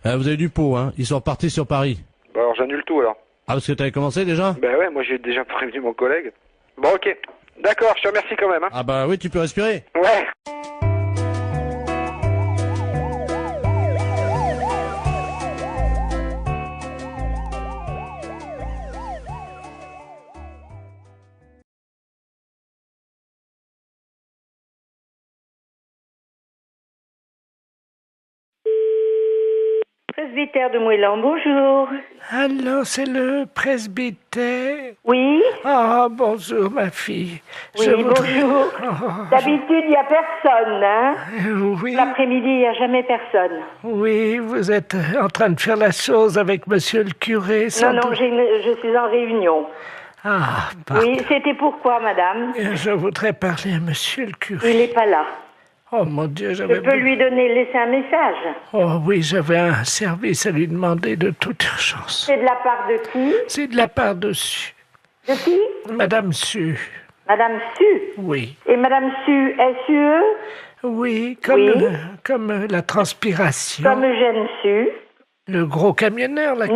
Vous avez du pot, hein. Ils sont repartis sur Paris. Bah alors, j'annule tout, alors. Ah, parce que t'avais commencé déjà? Bah ouais, moi j'ai déjà prévenu mon collègue. Bon, ok. D'accord, je te remercie quand même, hein. Ah bah oui, tu peux respirer. Ouais. Presbytère de Moëlan, bonjour. Allô, c'est le presbytère? Oui. Ah, bonjour, ma fille. Oui, bonjour. D'habitude, il n'y a personne, hein? Oui. L'après-midi, il n'y a jamais personne. Oui, vous êtes en train de faire la chose avec monsieur le curé. Non, je suis en réunion. Ah, pardon. Oui, c'était pourquoi, madame? Je voudrais parler à monsieur le curé. Il n'est pas là. Oh mon Dieu, Je peux lui laisser un message. Oh oui, j'avais un service à lui demander de toute urgence. C'est de la part de qui? C'est de la part de Su. De qui? Madame Su. Madame Su. Oui. Et Madame Su, S-U-E? Oui, comme, Oui. Comme la transpiration. Comme Eugène Su. Le gros camionneur, là, Non,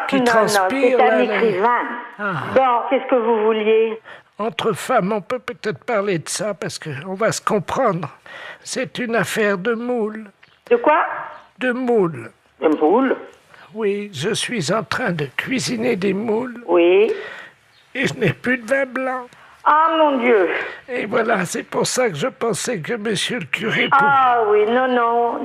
qui non, transpire. c'est un là, écrivain. Ah. Bon, qu'est-ce que vous vouliez? Entre femmes, on peut peut-être parler de ça, parce qu'on va se comprendre. C'est une affaire de moule. De quoi? De moules. De moules? Oui, je suis en train de cuisiner des moules. Oui. Et je n'ai plus de vin blanc. Ah, mon Dieu. Et voilà, c'est pour ça que je pensais que monsieur le curé... Ah oui, non,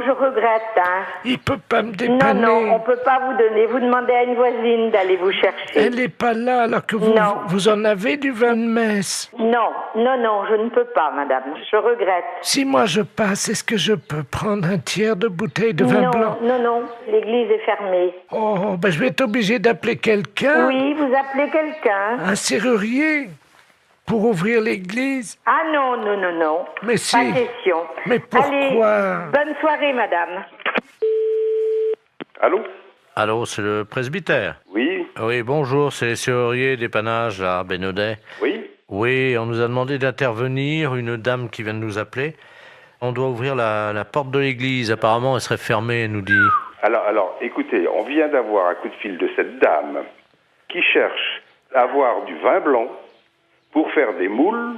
je regrette. Hein. Il peut pas me dépanner. Non, on peut pas vous donner. Vous demandez à une voisine d'aller vous chercher. Elle n'est pas là, alors que vous en avez du vin de messe. Non, je ne peux pas, madame. Je regrette. Si moi je passe, est-ce que je peux prendre un tiers de bouteille de vin blanc? Non, l'église est fermée. Oh, ben je vais être obligé d'appeler quelqu'un. Oui, vous appelez quelqu'un. Un serrurier pour ouvrir l'église. Ah non. Mais si. Pas question. Mais pourquoi? Allez, bonne soirée, madame. Allô? Allô, c'est le presbytère? Oui. Oui, bonjour, c'est les serruriers dépannage à Bénodet. Oui. Oui, on nous a demandé d'intervenir, une dame qui vient de nous appeler. On doit ouvrir la porte de l'église, apparemment elle serait fermée, elle nous dit. Alors, écoutez, on vient d'avoir un coup de fil de cette dame qui cherche à avoir du vin blanc pour faire des moules.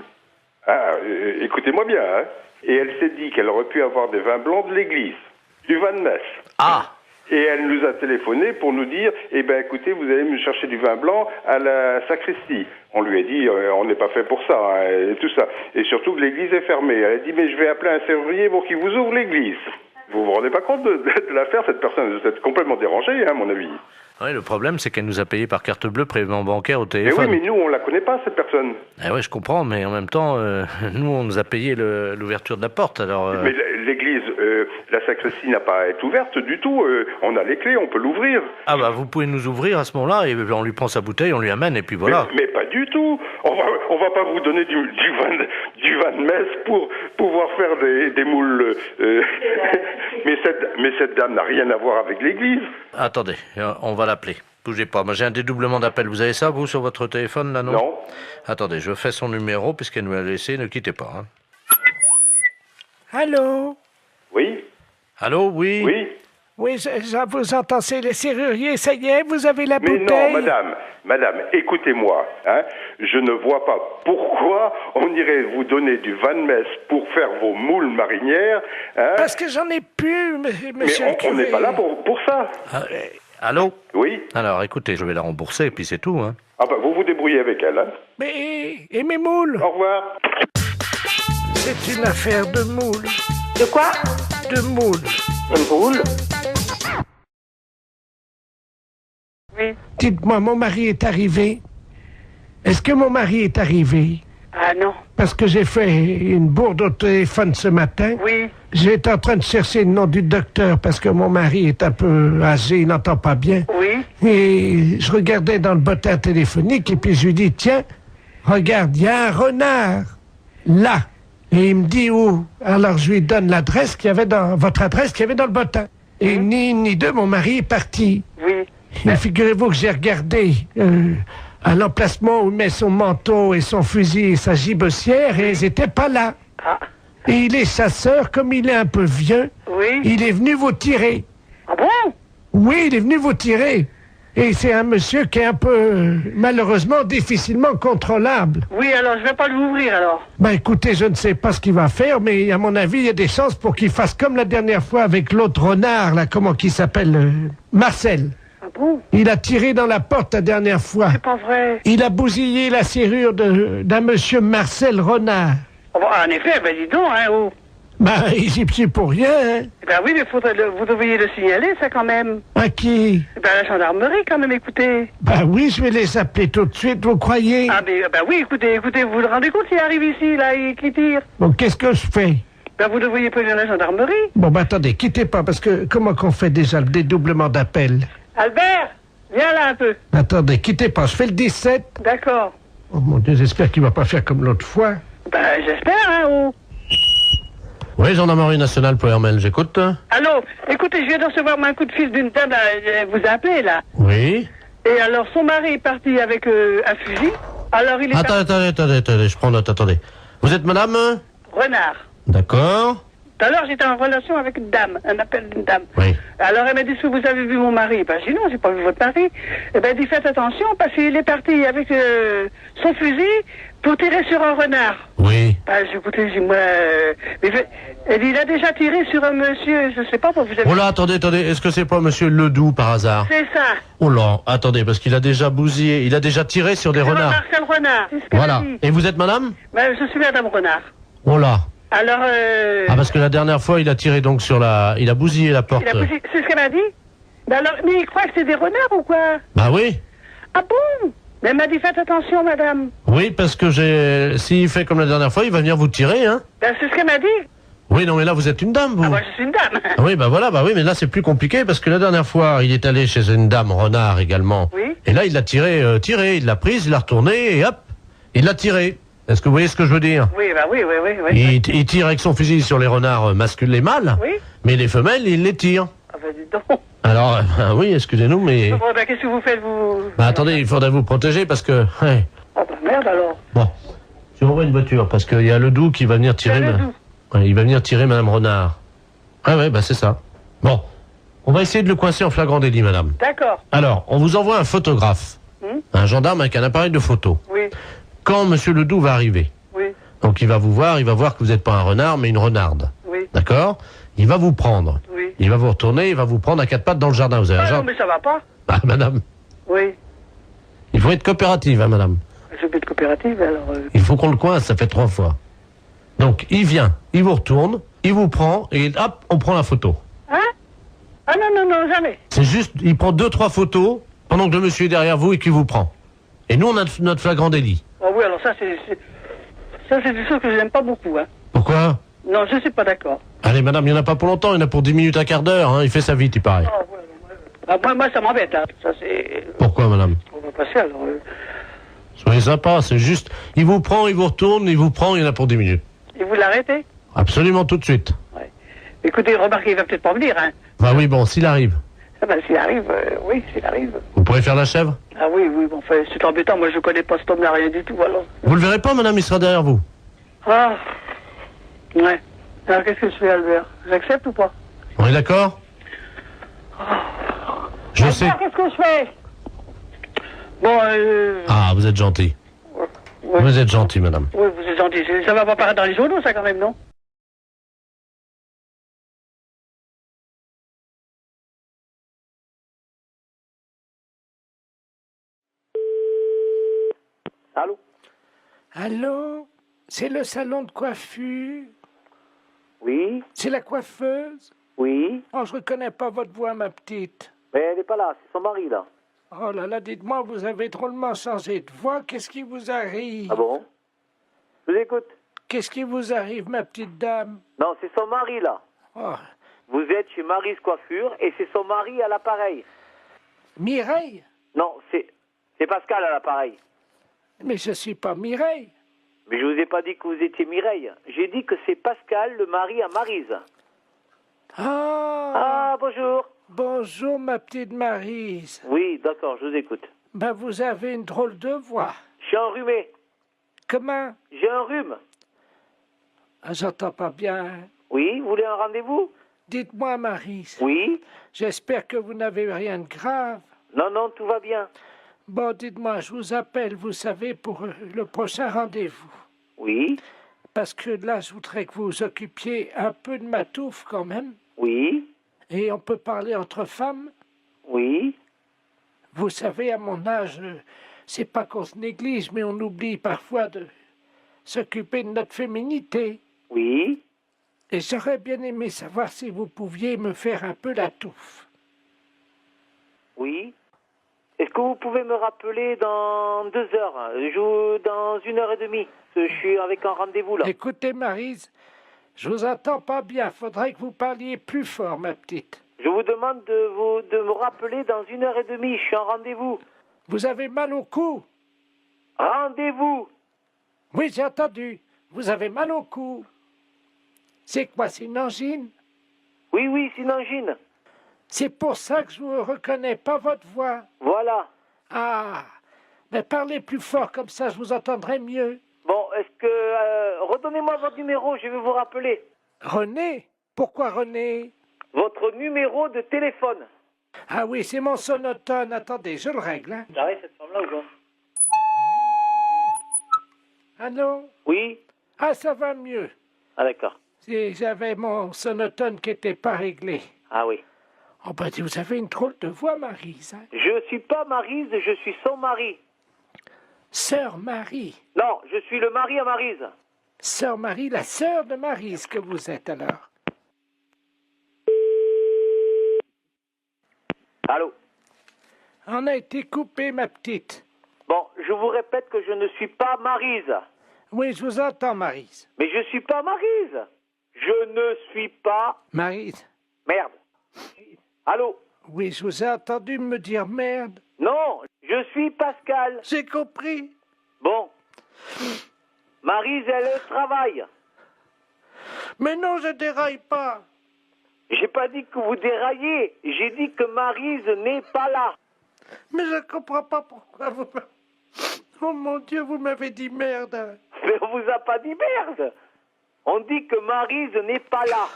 Écoutez-moi bien, hein. Et elle s'est dit qu'elle aurait pu avoir des vins blancs de l'église, du vin de messe. Ah! Et elle nous a téléphoné pour nous dire, écoutez, vous allez me chercher du vin blanc à la sacristie. On lui a dit, on n'est pas fait pour ça, hein, et tout ça. Et surtout que l'église est fermée. Elle a dit, mais je vais appeler un serrurier pour qu'il vous ouvre l'église. Vous vous rendez pas compte de l'affaire, cette personne? Vous êtes complètement dérangé, hein, à mon avis. Oui, le problème, c'est qu'elle nous a payé par carte bleue, prélèvement bancaire au Mais téléphone. oui, mais nous, on la connaît pas, cette personne. Eh oui, je comprends, mais en même temps, nous, on nous a payé l'ouverture de la porte, alors... Mais l'église, la sacristie n'a pas à être ouverte du tout. On a les clés, on peut l'ouvrir. Ah bah, vous pouvez nous ouvrir à ce moment-là, et on lui prend sa bouteille, on lui amène, et puis voilà. Mais pas du tout. On va pas vous donner du vin de messe pour pouvoir faire des moules. mais cette dame n'a rien à voir avec l'église. Attendez, on va l'appeler. Bougez pas, moi j'ai un dédoublement d'appel. Vous avez ça, vous, sur votre téléphone, là, non? Non. Attendez, je fais son numéro, puisqu'elle nous l'a laissé, ne quittez pas. Hein. Allô? Oui. Allô, oui? Oui. Oui, je vous entends, c'est les serruriers, ça y est, vous avez la bouteille? Mais non, madame, écoutez-moi, hein, je ne vois pas pourquoi on irait vous donner du vin de messe pour faire vos moules marinières. Hein. Parce que j'en ai plus, monsieur le curé. On n'est pas là pour ça. Allô? Oui. Alors, écoutez, je vais la rembourser, et puis c'est tout, hein. Ah bah, vous vous débrouillez avec elle, hein. Mais, et mes moules? Au revoir. C'est une affaire de moules. De quoi? De moules. De moules? Oui. Dites-moi, mon mari est arrivé? Est-ce que mon mari est arrivé? Ah non. Parce que j'ai fait une bourde au téléphone ce matin. Oui. J'étais en train de chercher le nom du docteur parce que mon mari est un peu âgé, il n'entend pas bien. Oui. Et je regardais dans le bottin téléphonique et puis je lui dis, tiens, regarde, il y a un renard là. Et il me dit où? Alors je lui donne l'adresse qu'il y avait dans votre adresse qu'il y avait dans le bottin. Et ni une ni deux, mon mari est parti. Oui. Et figurez-vous que j'ai regardé à l'emplacement où il met son manteau et son fusil et sa gibecière et ils n'étaient pas là. Ah. Et il est chasseur, comme il est un peu vieux, Oui. il est venu vous tirer. Ah bon? Oui, il est venu vous tirer. Et c'est un monsieur qui est un peu, malheureusement, difficilement contrôlable. Oui, alors je vais pas l'ouvrir alors. Ben écoutez, je ne sais pas ce qu'il va faire, mais à mon avis, il y a des chances pour qu'il fasse comme la dernière fois avec l'autre renard, là, comment qu'il s'appelle, Marcel. Ah bon? Il a tiré dans la porte la dernière fois. C'est pas vrai. Il a bousillé la serrure d'un monsieur Marcel Renard. Oh, bah, en effet, ben dis donc, hein, oh. Ben, il s'y plie pour rien, hein. Ben oui, mais vous devriez le signaler, ça, quand même. À qui? Ben, à la gendarmerie, quand même, écoutez. Ben oui, je vais les appeler tout de suite, vous croyez? Ah, ben oui, écoutez, vous vous rendez compte, il arrive ici, là, et qui tire? Bon, qu'est-ce que je fais? Ben, vous devriez prévenir la gendarmerie. Bon, ben attendez, quittez pas, parce que comment qu'on fait déjà le dédoublement d'appel? Albert, viens là un peu. Attendez, quittez pas, je fais le 17. D'accord. Oh mon Dieu, j'espère qu'il va pas faire comme l'autre fois. Ben, j'espère, hein, oh. Oui, gendarmerie nationale pour Hermel, j'écoute. Allô, écoutez, je viens de recevoir un coup de fil d'une dame, elle vous a appelé, là. Oui. Et alors, son mari est parti avec un fusil. Alors, il est... Attendez, je prends note, attendez. Vous êtes madame Renard. D'accord. Tout à l'heure, j'étais en relation avec une dame, un appel d'une dame. Oui. Alors, elle m'a dit, est-ce que vous avez vu mon mari? Ben, j'ai dit, non, j'ai pas vu votre mari. Eh ben, elle dit, faites attention, parce qu'il est parti avec son fusil pour tirer sur un renard. Oui. Ben, j'ai écouté, j'ai dit, moi... elle dit, il a déjà tiré sur un monsieur, je sais pas, vous avez... Oh là, attendez, est-ce que c'est pas monsieur Ledoux, par hasard? C'est ça. Oh là, attendez, parce qu'il a déjà bousillé, il a déjà tiré sur des renards. Marcel Renard, c'est ce qu'elle Voilà. a dit. Et vous êtes madame? Ben, je suis madame Renard. Oh là. Alors, Ah, parce que la dernière fois, il a tiré donc sur la... Il a bousillé la porte. c'est ce qu'elle m'a dit? Ben alors, mais il croit que c'est des renards ou quoi? Bah oui. Ah bon? Mais elle m'a dit, faites attention, madame. Oui, parce que s'il fait comme la dernière fois, il va venir vous tirer, hein. Ben, c'est ce qu'elle m'a dit. Oui, non, mais là, vous êtes une dame, vous. Ah, moi, je suis une dame. Ah oui, bah voilà, bah oui, mais là, c'est plus compliqué, parce que la dernière fois, il est allé chez une dame renard également. Oui. Et là, il l'a tiré, il l'a prise, il l'a retournée, et hop, il l'a tiré. Est-ce que vous voyez ce que je veux dire? Oui, bah oui. Il tire avec son fusil sur les renards masculins, les mâles, Oui. mais les femelles, il les tire. Ah, ben, dis donc. Alors, oui, excusez-nous, mais... Bon, ben, qu'est-ce que vous faites, vous? Bah attendez, il faudrait vous protéger, parce que... Ouais. Ah, ben, merde, alors. Bon, je vous envoie une voiture, parce qu'il y a Ledoux qui va venir tirer... Ouais, il va venir tirer Madame Renard. Ah ouais, bah c'est ça. Bon, on va essayer de le coincer en flagrant délit, madame. D'accord. Alors, on vous envoie un photographe, un gendarme avec un appareil de photo. Oui. Quand Monsieur Ledoux va arriver, Oui. donc il va vous voir que vous n'êtes pas un renard, mais une renarde. Oui. D'accord? Il va vous prendre. Oui. Il va vous retourner, il va vous prendre à quatre pattes dans le jardin. Vous avez un Ah non, jardin? mais ça va pas. Ah, madame, Oui. il faut être coopérative, hein, madame. Je vais être coopérative, alors... Il faut qu'on le coince, ça fait 3 fois. Donc, il vient, il vous retourne, il vous prend, et hop, on prend la photo. Hein? Ah non, jamais. C'est juste, il prend 2-3 photos pendant que le monsieur est derrière vous et qu'il vous prend. Et nous, on a notre flagrant délit. Ah oui, alors ça, c'est des choses que j'aime pas beaucoup, hein. Pourquoi? Non, je suis pas d'accord. Allez, madame, il n'y en a pas pour longtemps, il y en a pour 10 minutes, un quart d'heure, hein, il fait ça vite, il paraît. Ah, moi, ça m'embête, hein. Ça, c'est... Pourquoi, madame? On va passer, alors... Soyez sympa, c'est juste, il vous prend, il vous retourne, il vous prend, il y en a pour 10 minutes. Et vous l'arrêtez? Absolument tout de suite. Ouais. Écoutez, remarquez, il va peut-être pas venir, hein. Bah oui, bon, s'il arrive. Ah ben, s'il arrive, oui, s'il arrive. Vous pourrez faire la chèvre? Ah oui, bon, enfin, c'est embêtant, moi, je connais pas cet homme-là, rien du tout, alors... Vous le verrez pas, madame, il sera derrière vous. Ah, ouais. Alors, qu'est-ce que je fais, Albert? J'accepte ou pas? On est d'accord? Je Albert, sais. qu'est-ce que je fais? Bon, Ah, vous êtes gentil. ouais. Vous êtes gentil, madame. Oui, vous êtes gentil. Ça va pas paraître dans les journaux, ça, quand même, non? Allô? Allô? C'est le salon de coiffure? Oui? C'est la coiffeuse? Oui? Oh, je reconnais pas votre voix, ma petite. Mais elle n'est pas là, c'est son mari, là. Oh là là, dites-moi, vous avez drôlement changé de voix. Qu'est-ce qui vous arrive? Ah bon? Je vous écoute. Qu'est-ce qui vous arrive, ma petite dame? Non, c'est son mari, là. Oh. Vous êtes chez Mary's Coiffure et c'est son mari à l'appareil. Mireille? Non, c'est Pascal à l'appareil. Mais je suis pas Mireille. Mais je vous ai pas dit que vous étiez Mireille. J'ai dit que c'est Pascal, le mari à Maryse. Ah, bonjour. Bonjour, ma petite Maryse. Oui, d'accord, je vous écoute. Ben, vous avez une drôle de voix. Je suis enrhumé. Comment? J'ai un rhume. Ah, j'entends pas bien. Oui, vous voulez un rendez-vous? Dites-moi, Maryse. Oui? J'espère que vous n'avez rien de grave. Non, non, tout va bien. Bon, dites-moi, je vous appelle, vous savez, pour le prochain rendez-vous. Oui? Parce que là, je voudrais que vous vous occupiez un peu de ma touffe, quand même. Oui? Et on peut parler entre femmes? Oui? Vous savez, à mon âge, c'est pas qu'on se néglige, mais on oublie parfois de s'occuper de notre féminité. Oui? Et j'aurais bien aimé savoir si vous pouviez me faire un peu la touffe. Oui? Est-ce que vous pouvez me rappeler dans 2 heures? Dans 1h30. Je suis avec un rendez-vous, là. Écoutez, Maryse, je vous entends pas bien. Faudrait que vous parliez plus fort, ma petite. Je vous demande de me rappeler dans 1h30. Je suis en rendez-vous. Vous avez mal au cou? Rendez-vous? Oui, j'ai entendu. Vous avez mal au cou. C'est quoi, c'est une angine? Oui, oui, c'est une angine. C'est pour ça que je ne reconnais pas votre voix. Voilà. Ah, Mais parlez plus fort, comme ça je vous entendrai mieux. Bon, est-ce que... redonnez-moi votre numéro, je vais vous rappeler. René? Pourquoi René? Votre numéro de téléphone. Ah oui, c'est mon sonotone. Attendez, je le règle. Hein. J'arrête cette femme-là ou quoi? Allô? Oui. Ah, ça va mieux. Ah d'accord. J'avais mon sonotone qui n'était pas réglé. Ah oui. Oh ben, vous avez une drôle de voix, Maryse. Hein? Je suis pas Maryse, je suis son mari. Sœur Marie. Non, je suis le mari à Maryse. Sœur Marie, la sœur de Maryse que vous êtes alors. Allô? On a été coupé, ma petite. Bon, je vous répète que je ne suis pas Maryse. Oui, je vous entends, Maryse. Mais je suis pas Maryse. Je ne suis pas... Maryse. Merde. Allô? Oui, je vous ai entendu me dire merde. Non, je suis Pascal. J'ai compris. Bon. Maryse, elle travaille. Mais non, je déraille pas. J'ai pas dit que vous déraillez. J'ai dit que Maryse n'est pas là. Mais je comprends pas pourquoi vous... Oh mon Dieu, vous m'avez dit merde. Mais on vous a pas dit merde. On dit que Maryse n'est pas là.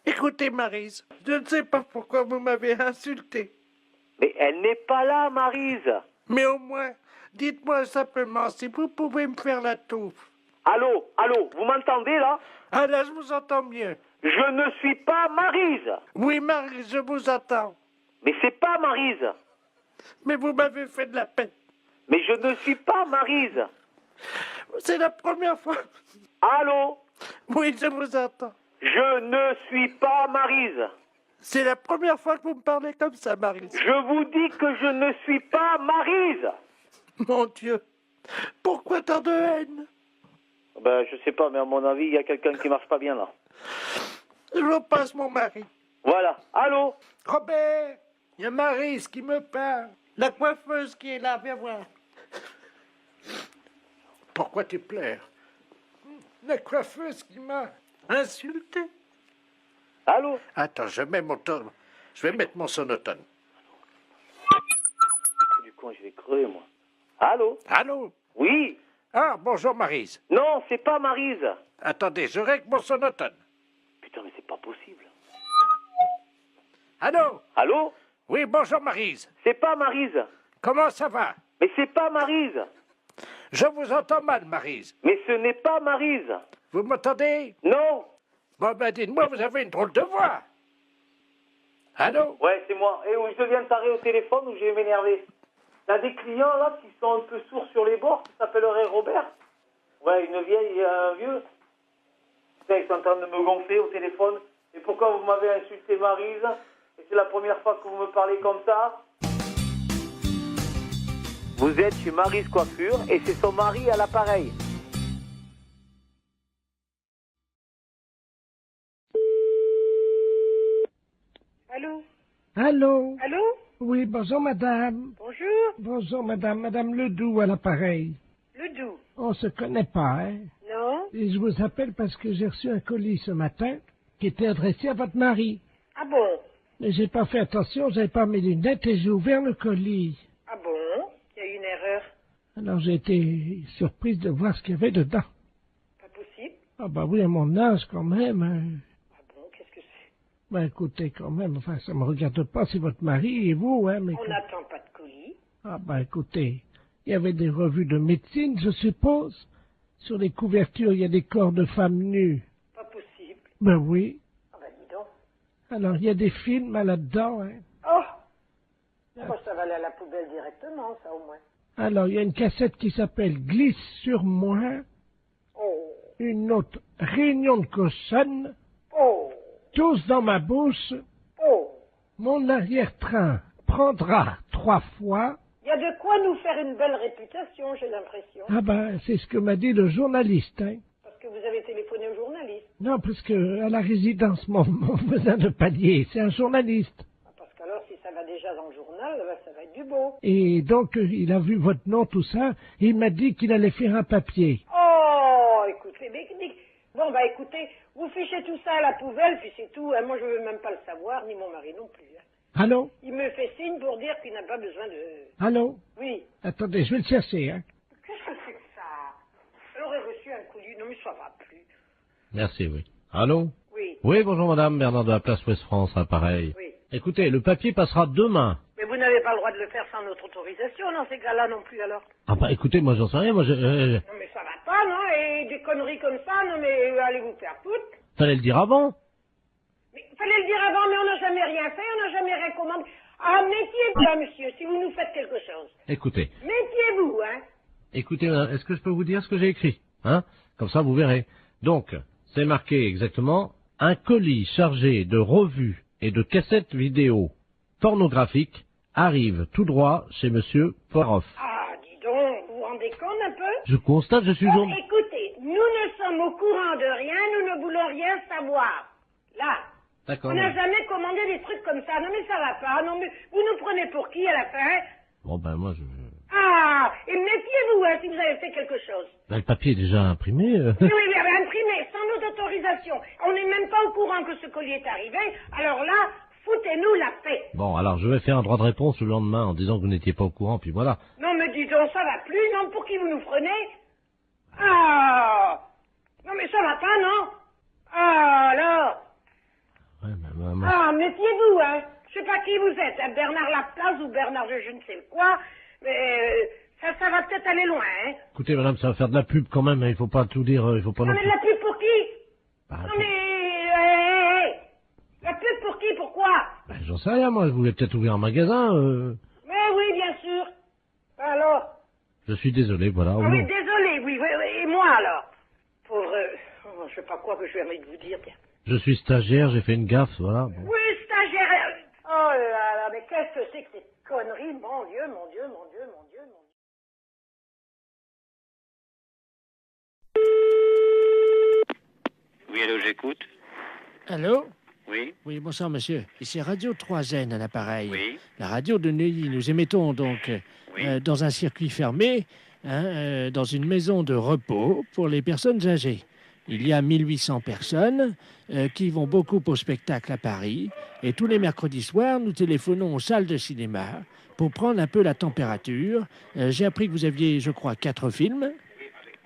Écoutez, Maryse, je ne sais pas pourquoi vous m'avez insulté. Mais elle n'est pas là, Maryse. Mais au moins, dites-moi simplement si vous pouvez me faire la touffe. Allô, allô, vous m'entendez là? Ah là, je vous entends mieux. Je ne suis pas Maryse. Oui, Maryse, je vous entends. Mais c'est pas Maryse. Mais vous m'avez fait de la peine. Mais je ne suis pas Maryse. C'est la première fois. Allô? Oui, je vous entends. Je ne suis pas Maryse. C'est la première fois que vous me parlez comme ça, Maryse. Je vous dis que je ne suis pas Maryse. Mon Dieu, pourquoi tant de haine? Ben, je sais pas, mais à mon avis, il y a quelqu'un qui marche pas bien là. Je vous passe mon mari. Voilà. Allô? Robert, il y a Maryse qui me parle. La coiffeuse qui est là, viens voir. Pourquoi tu pleures? La coiffeuse qui m'a insulté. Allô? Attends, je vais mettre mon sonotone. Du con, je vais crever, moi. Allô? Allô? Oui? Ah, bonjour Maryse. Non, c'est pas Maryse. Attendez, je règle mon sonotone. Putain, mais c'est pas possible. Allô? Allô? Oui, bonjour Maryse. C'est pas Maryse. Comment ça va? Mais c'est pas Maryse. Je vous entends mal, Maryse. Mais ce n'est pas Maryse. Vous m'entendez? Non. Bon, ben dites-moi, vous avez une drôle de voix. Allô? Ouais, c'est moi. Et où je deviens taré au téléphone ou je vais m'énerver. T'as des clients là qui sont un peu sourds sur les bords, qui s'appelleraient Robert. Ouais, une vieille et un vieux. Putain, ils sont en train de me gonfler au téléphone. Et pourquoi vous m'avez insulté Maryse? Et c'est la première fois que vous me parlez comme ça. Vous êtes chez Maryse Coiffure et c'est son mari à l'appareil. Allô? Allô? Allô? Oui, bonjour madame. Bonjour? Bonjour madame, madame Ledoux à l'appareil. Ledoux? On se connaît pas, hein? Non? Et je vous appelle parce que j'ai reçu un colis ce matin qui était adressé à votre mari. Ah bon? Mais j'ai pas fait attention, j'avais pas mes lunettes et j'ai ouvert le colis. Ah bon? Il y a eu une erreur. Alors j'ai été surprise de voir ce qu'il y avait dedans. Pas possible? Ah bah oui, à mon âge quand même. Hein. Ah bon, qu'est-ce que c'est? Ben écoutez quand même, enfin ça me regarde pas, c'est votre mari et vous, hein, mais... On n'attend pas de colis. Ah ben écoutez, il y avait des revues de médecine, je suppose. Sur les couvertures, il y a des corps de femmes nues. Pas possible. Ben oui. Ah ben dis donc. Alors il y a des films là-dedans, hein. Oh! Moi, ça va aller à la poubelle directement, ça au moins. Alors il y a une cassette qui s'appelle Glisse sur moi. Oh! Une autre, Réunion de cochonne. Oh! Tous dans ma bouche. Oh! Mon arrière-train prendra 3 fois. Il y a de quoi nous faire une belle réputation, j'ai l'impression. Ah ben, c'est ce que m'a dit le journaliste, hein. Parce que vous avez téléphoné au journaliste. Non, parce que à la résidence, mon voisin de palier, c'est un journaliste. Ah, parce qu'alors, si ça va déjà dans le journal, ben, ça va être du beau. Et donc, il a vu votre nom, tout ça, et il m'a dit qu'il allait faire un papier. Oh, écoutez, bon, bah écoutez, vous fichez tout ça à la poubelle, puis c'est tout. Hein. Moi, je veux même pas le savoir, ni mon mari non plus. Hein. Allô? Il me fait signe pour dire qu'il n'a pas besoin de... Allô? Oui. Attendez, je vais le chercher, hein. Qu'est-ce que c'est que ça? Elle aurait reçu un colis. Non, mais ça va plus. Merci, oui. Allô? Oui. Oui, bonjour madame, Bernard de la place Ouest France, appareil. Oui. Écoutez, le papier passera demain. Mais vous n'avez pas le droit de le faire sans notre autorisation, dans ces cas-là non plus, alors. Ah bah écoutez, moi j'en sais rien, moi je... Non, mais ça va pas, non? Et des conneries comme ça, non, mais allez vous faire foutre. Fallait le dire avant. Mais fallait le dire avant, mais on n'a jamais rien fait, on n'a jamais rien commandé. Ah, méfiez-vous, là, monsieur, si vous nous faites quelque chose. Écoutez, Méfiez-vous, hein. écoutez, madame, est-ce que je peux vous dire ce que j'ai écrit? Hein? Comme ça, vous verrez. Donc, c'est marqué exactement, un colis chargé de revues et de cassettes vidéo pornographiques arrive tout droit chez monsieur Poiroff. Ah, dis donc, vous vous rendez compte un peu? Je constate, je suis Bon, journaliste. écoutez, nous ne sommes au courant de rien, nous ne voulons rien savoir. Là. D'accord. On n'a jamais commandé des trucs comme ça. Non, mais ça va pas. Non, mais vous nous prenez pour qui à la fin? Bon, ben moi, je... Ah, et méfiez-vous, hein, si vous avez fait quelque chose. Ben, le papier est déjà imprimé. Oui, oui, mais imprimé, sans notre autorisation. On n'est même pas au courant que ce colis est arrivé. Alors là, foutez-nous la paix. Bon, alors je vais faire un droit de réponse le lendemain en disant que vous n'étiez pas au courant, puis voilà. Non, mais dis donc, ça va plus. Non, pour qui vous nous prenez? Ah, non, mais ça va pas, non? Ah, alors. Ouais, mais, Ah, méfiez-vous, hein. Je sais pas qui vous êtes, hein, Bernard Laplace ou Bernard je ne sais quoi, mais ça va peut-être aller loin, hein. Écoutez, madame, ça va faire de la pub quand même, hein, il faut pas tout dire, il faut pas Non, non mais plus... de la pub pour qui? Bah, Non, mais... La pub pour qui? Pourquoi? Ben, j'en sais rien, moi, je voulais peut-être ouvrir un magasin, Mais oui, bien sûr. Alors? Je suis désolé, voilà. Ah au oui, nom- désolé, oui, et moi alors? Pauvre... oh, je sais pas quoi que je vais envie de vous dire, tiens. Je suis stagiaire, j'ai fait une gaffe, voilà. Bon. Oui, stagiaire. Oh là là, mais qu'est-ce que c'est que ces conneries? Mon Dieu, mon Dieu, mon Dieu, mon Dieu, mon Dieu. Oui, allô, j'écoute. Allô? Oui. Oui, bonsoir, monsieur. Ici Radio 3N à l'appareil. Oui. La radio de Neuilly. Nous émettons donc dans un circuit fermé, hein, dans une maison de repos pour les personnes âgées. Il y a 1800 personnes qui vont beaucoup au spectacle à Paris. Et tous les mercredis soirs, nous téléphonons aux salles de cinéma pour prendre un peu la température. J'ai appris que vous aviez, je crois, 4 films.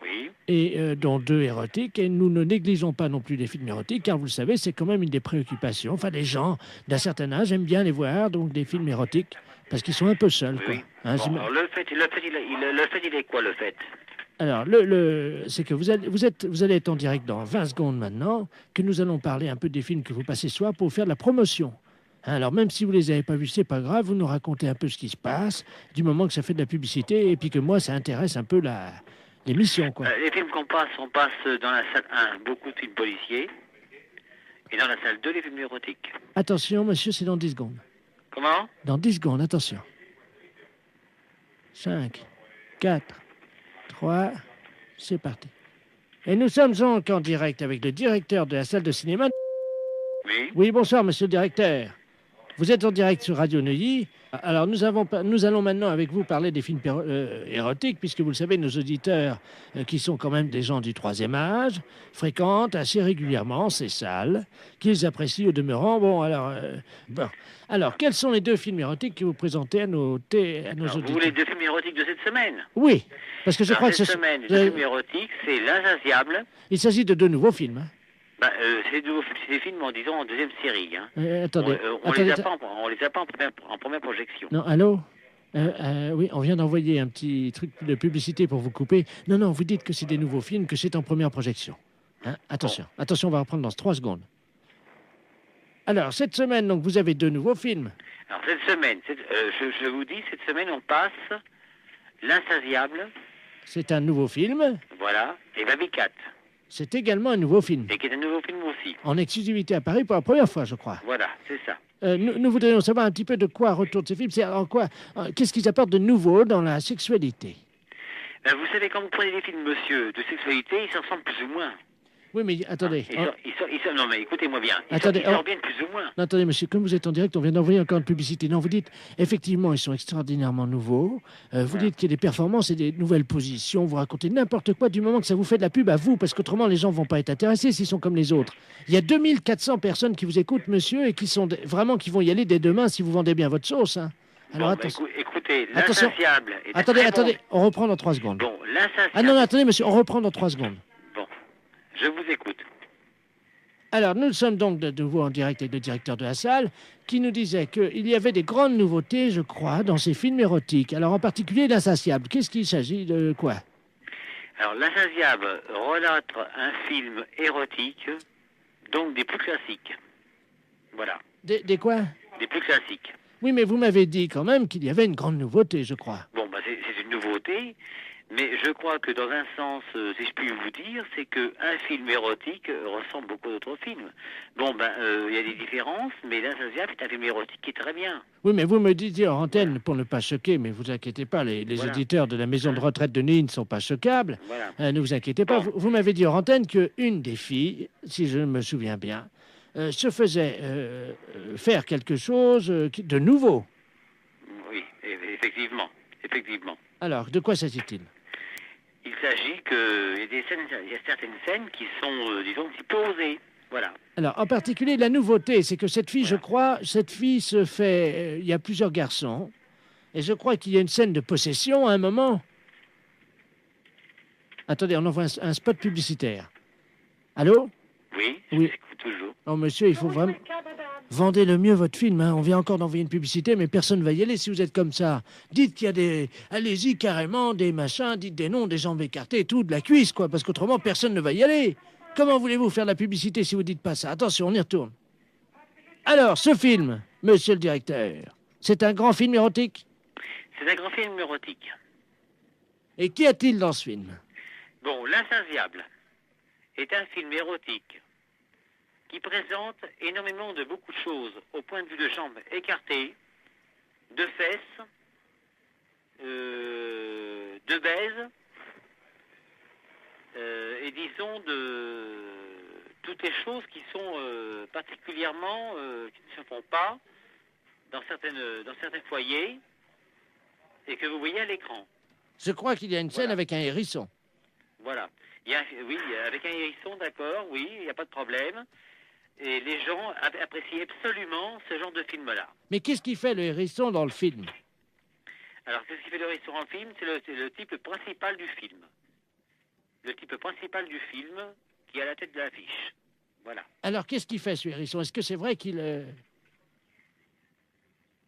Oui. Et dont 2 érotiques. Et nous ne négligeons pas non plus les films érotiques, car vous le savez, c'est quand même une des préoccupations. Enfin, les gens d'un certain âge aiment bien les voir, donc des films érotiques, parce qu'ils sont un peu seuls. Quoi. Hein, Bon, alors le fait, il est quoi, le fait? Alors, c'est que vous allez être en direct dans 20 secondes maintenant, que nous allons parler un peu des films que vous passez ce soir pour faire de la promotion. Hein, alors, même si vous les avez pas vus, c'est pas grave, vous nous racontez un peu ce qui se passe, du moment que ça fait de la publicité, et puis que moi, ça intéresse un peu l'émission, quoi. Les films on passe dans la salle 1, beaucoup de films policiers, et dans la salle 2, les films érotiques. Attention, monsieur, c'est dans 10 secondes. Comment? Dans 10 secondes, attention. 5, 4, 3, c'est parti. Et nous sommes donc en direct avec le directeur de la salle de cinéma. Oui. Oui, bonsoir, monsieur le directeur. Vous êtes en direct sur Radio Neuilly. Alors, nous allons maintenant avec vous parler des films érotiques, puisque vous le savez, nos auditeurs, qui sont quand même des gens du 3e âge, fréquentent assez régulièrement ces salles, qu'ils apprécient au demeurant. Bon, alors, quels sont les 2 films érotiques que vous présentez à nos auditeurs? Vous voulez 2 films érotiques de cette semaine? Oui, parce que je crois que cette semaine, les 2 films érotiques, c'est L'Insatiable. Il s'agit de 2 nouveaux films. Hein. C'est des films, disons, en 2e série. Hein. Attendez. On les a pas en première projection. Non, allô? Oui, on vient d'envoyer un petit truc de publicité pour vous couper. Non, vous dites que c'est des nouveaux films, que c'est en première projection. Hein? Attention, attention, on va reprendre dans 3 secondes. Alors, cette semaine, donc, vous avez 2 nouveaux films. Alors, cette semaine, je vous dis, cette semaine, on passe L'Insatiable. C'est un nouveau film. Voilà, et Baby Cat. C'est également un nouveau film. Et qui est un nouveau film aussi. En exclusivité à Paris pour la première fois, je crois. Voilà, c'est ça. Nous voudrions savoir un petit peu de quoi retournent ces films. C'est en quoi, qu'est-ce qu'ils apportent de nouveau dans la sexualité? Vous savez, quand vous prenez des films, monsieur, de sexualité, ils s'en ressemblent plus ou moins. Oui, mais attendez. Non, mais écoutez-moi bien. Ils reviennent plus ou moins. Non, attendez, monsieur, comme vous êtes en direct, on vient d'envoyer encore une publicité. Non, vous dites, effectivement, ils sont extraordinairement nouveaux. Vous dites qu'il y a des performances et des nouvelles positions. Vous racontez n'importe quoi du moment que ça vous fait de la pub à vous, parce qu'autrement, les gens ne vont pas être intéressés s'ils sont comme les autres. Il y a 2400 personnes qui vous écoutent, monsieur, et qui sont vraiment qui vont y aller dès demain si vous vendez bien votre sauce. Hein. Alors, Bon, attention. Écoutez, Attention. l'insatiable est un Attendez, très attendez, bon... on reprend dans 3 secondes. Bon, l'insatiable... Ah non, non, attendez, monsieur, on reprend dans 3 secondes. Bon, je vous écoute. Alors, nous sommes donc de nouveau en direct avec le directeur de la salle, qui nous disait qu'il y avait des grandes nouveautés, je crois, dans ces films érotiques. Alors, en particulier, l'Insatiable. Qu'est-ce qu'il s'agit de quoi? Alors, l'insatiable relate un film érotique, donc des plus classiques. Voilà, Des quoi? des plus classiques. Oui, mais vous m'avez dit quand même qu'il y avait une grande nouveauté, je crois. Bon, bah, c'est une nouveauté, mais je crois que dans un sens, si je puis vous dire, c'est qu'un film érotique ressemble beaucoup à d'autres films. Bon, ben, il y a des différences, mais l'insatiable est un film érotique qui est très bien. Oui, mais vous me disiez en antenne, pour ne pas choquer, mais vous inquiétez pas, les Voilà. auditeurs de la maison de retraite de Nîmes ne sont pas choquables. Voilà. Ne vous inquiétez pas. Vous m'avez dit en antenne qu'une des filles, si je me souviens bien, se faisait faire quelque chose de nouveau. Oui, effectivement, effectivement. Alors, de quoi s'agit-il? Il s'agit qu'il y a des scènes, il y a certaines scènes qui sont, disons, un petit peu osées. Voilà. Alors, en particulier, la nouveauté, c'est que cette fille, je crois, cette fille se fait... il y a plusieurs garçons, et je crois qu'il y a une scène de possession à un moment. Attendez, on envoie un spot publicitaire. Allô? Oui, Oui. j'écoute toujours. Oh, monsieur, il faut vraiment... Vendez le mieux votre film, hein. On vient encore d'envoyer une publicité, mais personne ne va y aller si vous êtes comme ça. Dites qu'il y a des... Allez-y, carrément, des machins, dites des noms, des jambes écartées et tout, de la cuisse, quoi, parce qu'autrement, personne ne va y aller. Comment voulez-vous faire de la publicité si vous dites pas ça? Attention, on y retourne. Alors, ce film, monsieur le directeur, c'est un grand film érotique? C'est un grand film érotique. Et qu'y a-t-il dans ce film? Bon, L'Insatiable est un film érotique qui présente énormément de beaucoup de choses au point de vue de jambes écartées, de fesses, de baises, et disons de toutes les choses qui sont particulièrement, qui ne se font pas dans certains foyers et que vous voyez à l'écran. Je crois qu'il y a une scène avec un hérisson. Voilà. Oui, avec un hérisson, d'accord, oui, il n'y a pas de problème. Et les gens apprécient absolument ce genre de film-là. Mais qu'est-ce qui fait le hérisson dans le film? Alors, qu'est-ce qui fait le hérisson en film? C'est le type principal du film. Le type principal du film qui est à la tête de l'affiche. Voilà. Alors, qu'est-ce qu'il fait, ce hérisson? Est-ce que c'est vrai qu'il...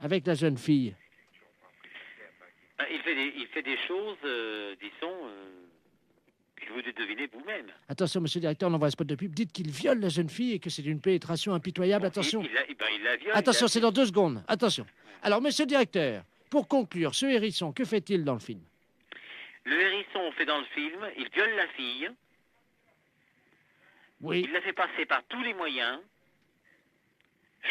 Avec la jeune fille? Il fait des choses, disons, que vous devez deviner vous-même. Attention, monsieur le directeur, on envoie un spot de pub. Dites qu'il viole la jeune fille et que c'est d'une pénétration impitoyable. Bon, Attention. il la viole. Attention, c'est dans 2 secondes. Attention. Alors, monsieur le directeur, pour conclure, ce hérisson, que fait-il dans le film? Le hérisson fait dans le film, il viole la fille. Oui. Il la fait passer par tous les moyens,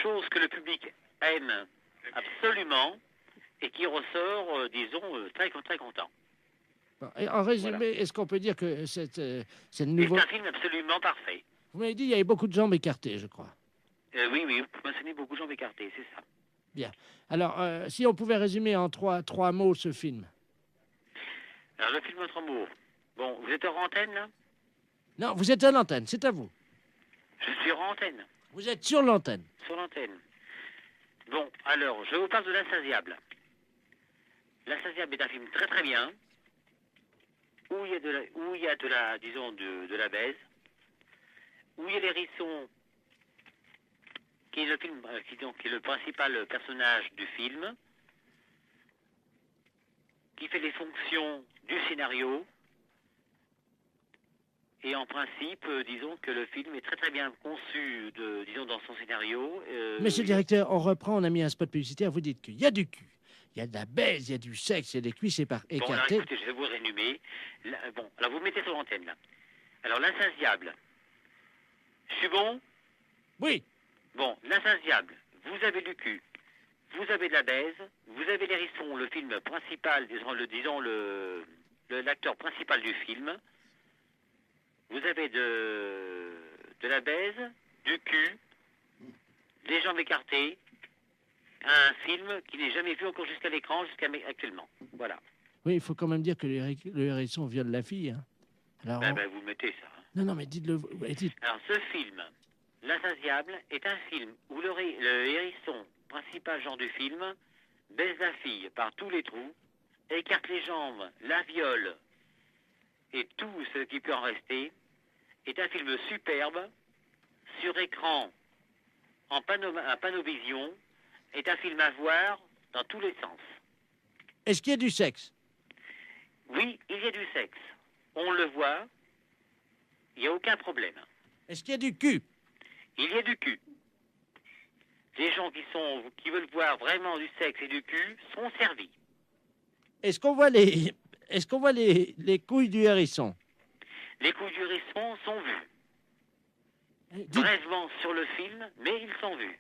chose que le public aime absolument et qui ressort, disons, très content. Bon, et en résumé, Voilà. est-ce qu'on peut dire que cette C'est nouveau... un film absolument parfait. Vous m'avez dit qu'il y avait beaucoup de jambes écartées, je crois. Oui, vous mentionnez beaucoup de jambes écartées, c'est ça. Bien. Alors, si on pouvait résumer en trois mots ce film. Alors, le film Notre Amour. Bon, vous êtes en antenne, là? Non, vous êtes à l'antenne, c'est à vous. Je suis en antenne. Vous êtes sur l'antenne. Sur l'antenne. Bon, alors, je vous parle de L'Insatiable. L'Insatiable est un film très très bien, où il y a de la baise, où il y a l'hérisson, qui est qui est le principal personnage du film, qui fait les fonctions du scénario, et en principe, disons que le film est très très bien conçu, disons, dans son scénario. Monsieur le directeur, on reprend, on a mis un spot publicitaire, vous dites qu'il y a du cul, il y a de la baise, il y a du sexe, il y a des cuisses Bon, alors écartées. écoutez, je vais vous résumer. Bon, alors vous mettez sur l'antenne, là. Alors, L'Insatiable. Je suis bon? Oui. Bon, L'Insatiable, vous avez du cul, vous avez de la baise, vous avez l'hérisson, le film principal, disons l'acteur principal du film. Vous avez de la baise, du cul, des jambes écartées, un film qui n'est jamais vu encore jusqu'à l'écran, actuellement. Voilà. Oui, il faut quand même dire que le hérisson viole la fille. Hein. Alors, Vous mettez ça. Hein. Non, mais dites-le. Dites. Alors, ce film, L'Insatiable, est un film où le hérisson, principal genre du film, baise la fille par tous les trous, écarte les jambes, la viole et tout ce qui peut en rester, est un film superbe, sur écran, en panovision, est un film à voir dans tous les sens. Est-ce qu'il y a du sexe? Oui, il y a du sexe. On le voit, il n'y a aucun problème. Est-ce qu'il y a du cul? Il y a du cul. Les gens qui veulent voir vraiment du sexe et du cul sont servis. Est-ce qu'on voit les couilles du hérisson? Les couilles du hérisson sont vues. Brèvement sur le film, mais ils sont vus.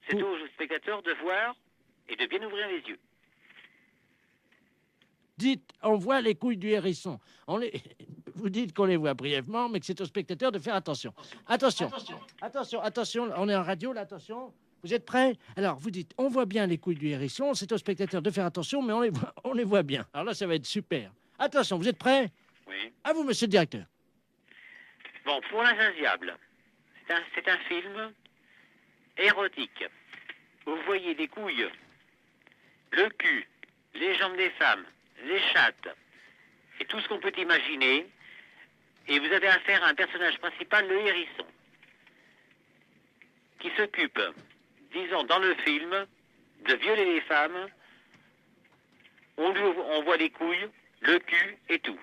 C'est aux spectateurs de voir et de bien ouvrir les yeux. Dites, on voit les couilles du hérisson. Vous dites qu'on les voit brièvement, mais que c'est aux spectateurs de faire attention. Attention, on est en radio, là, attention. Vous êtes prêts? Alors, vous dites, on voit bien les couilles du hérisson, c'est aux spectateurs de faire attention, mais on les voit bien. Alors là, ça va être super. Attention, vous êtes prêts? Oui. À vous, monsieur le directeur. Bon, pour l'insatiable, c'est un film érotique. Vous voyez des couilles, le cul, les jambes des femmes, les chattes, et tout ce qu'on peut imaginer. Et vous avez affaire à un personnage principal, le hérisson, qui s'occupe, disons, dans le film, de violer les femmes. On voit les couilles, le cul et tout.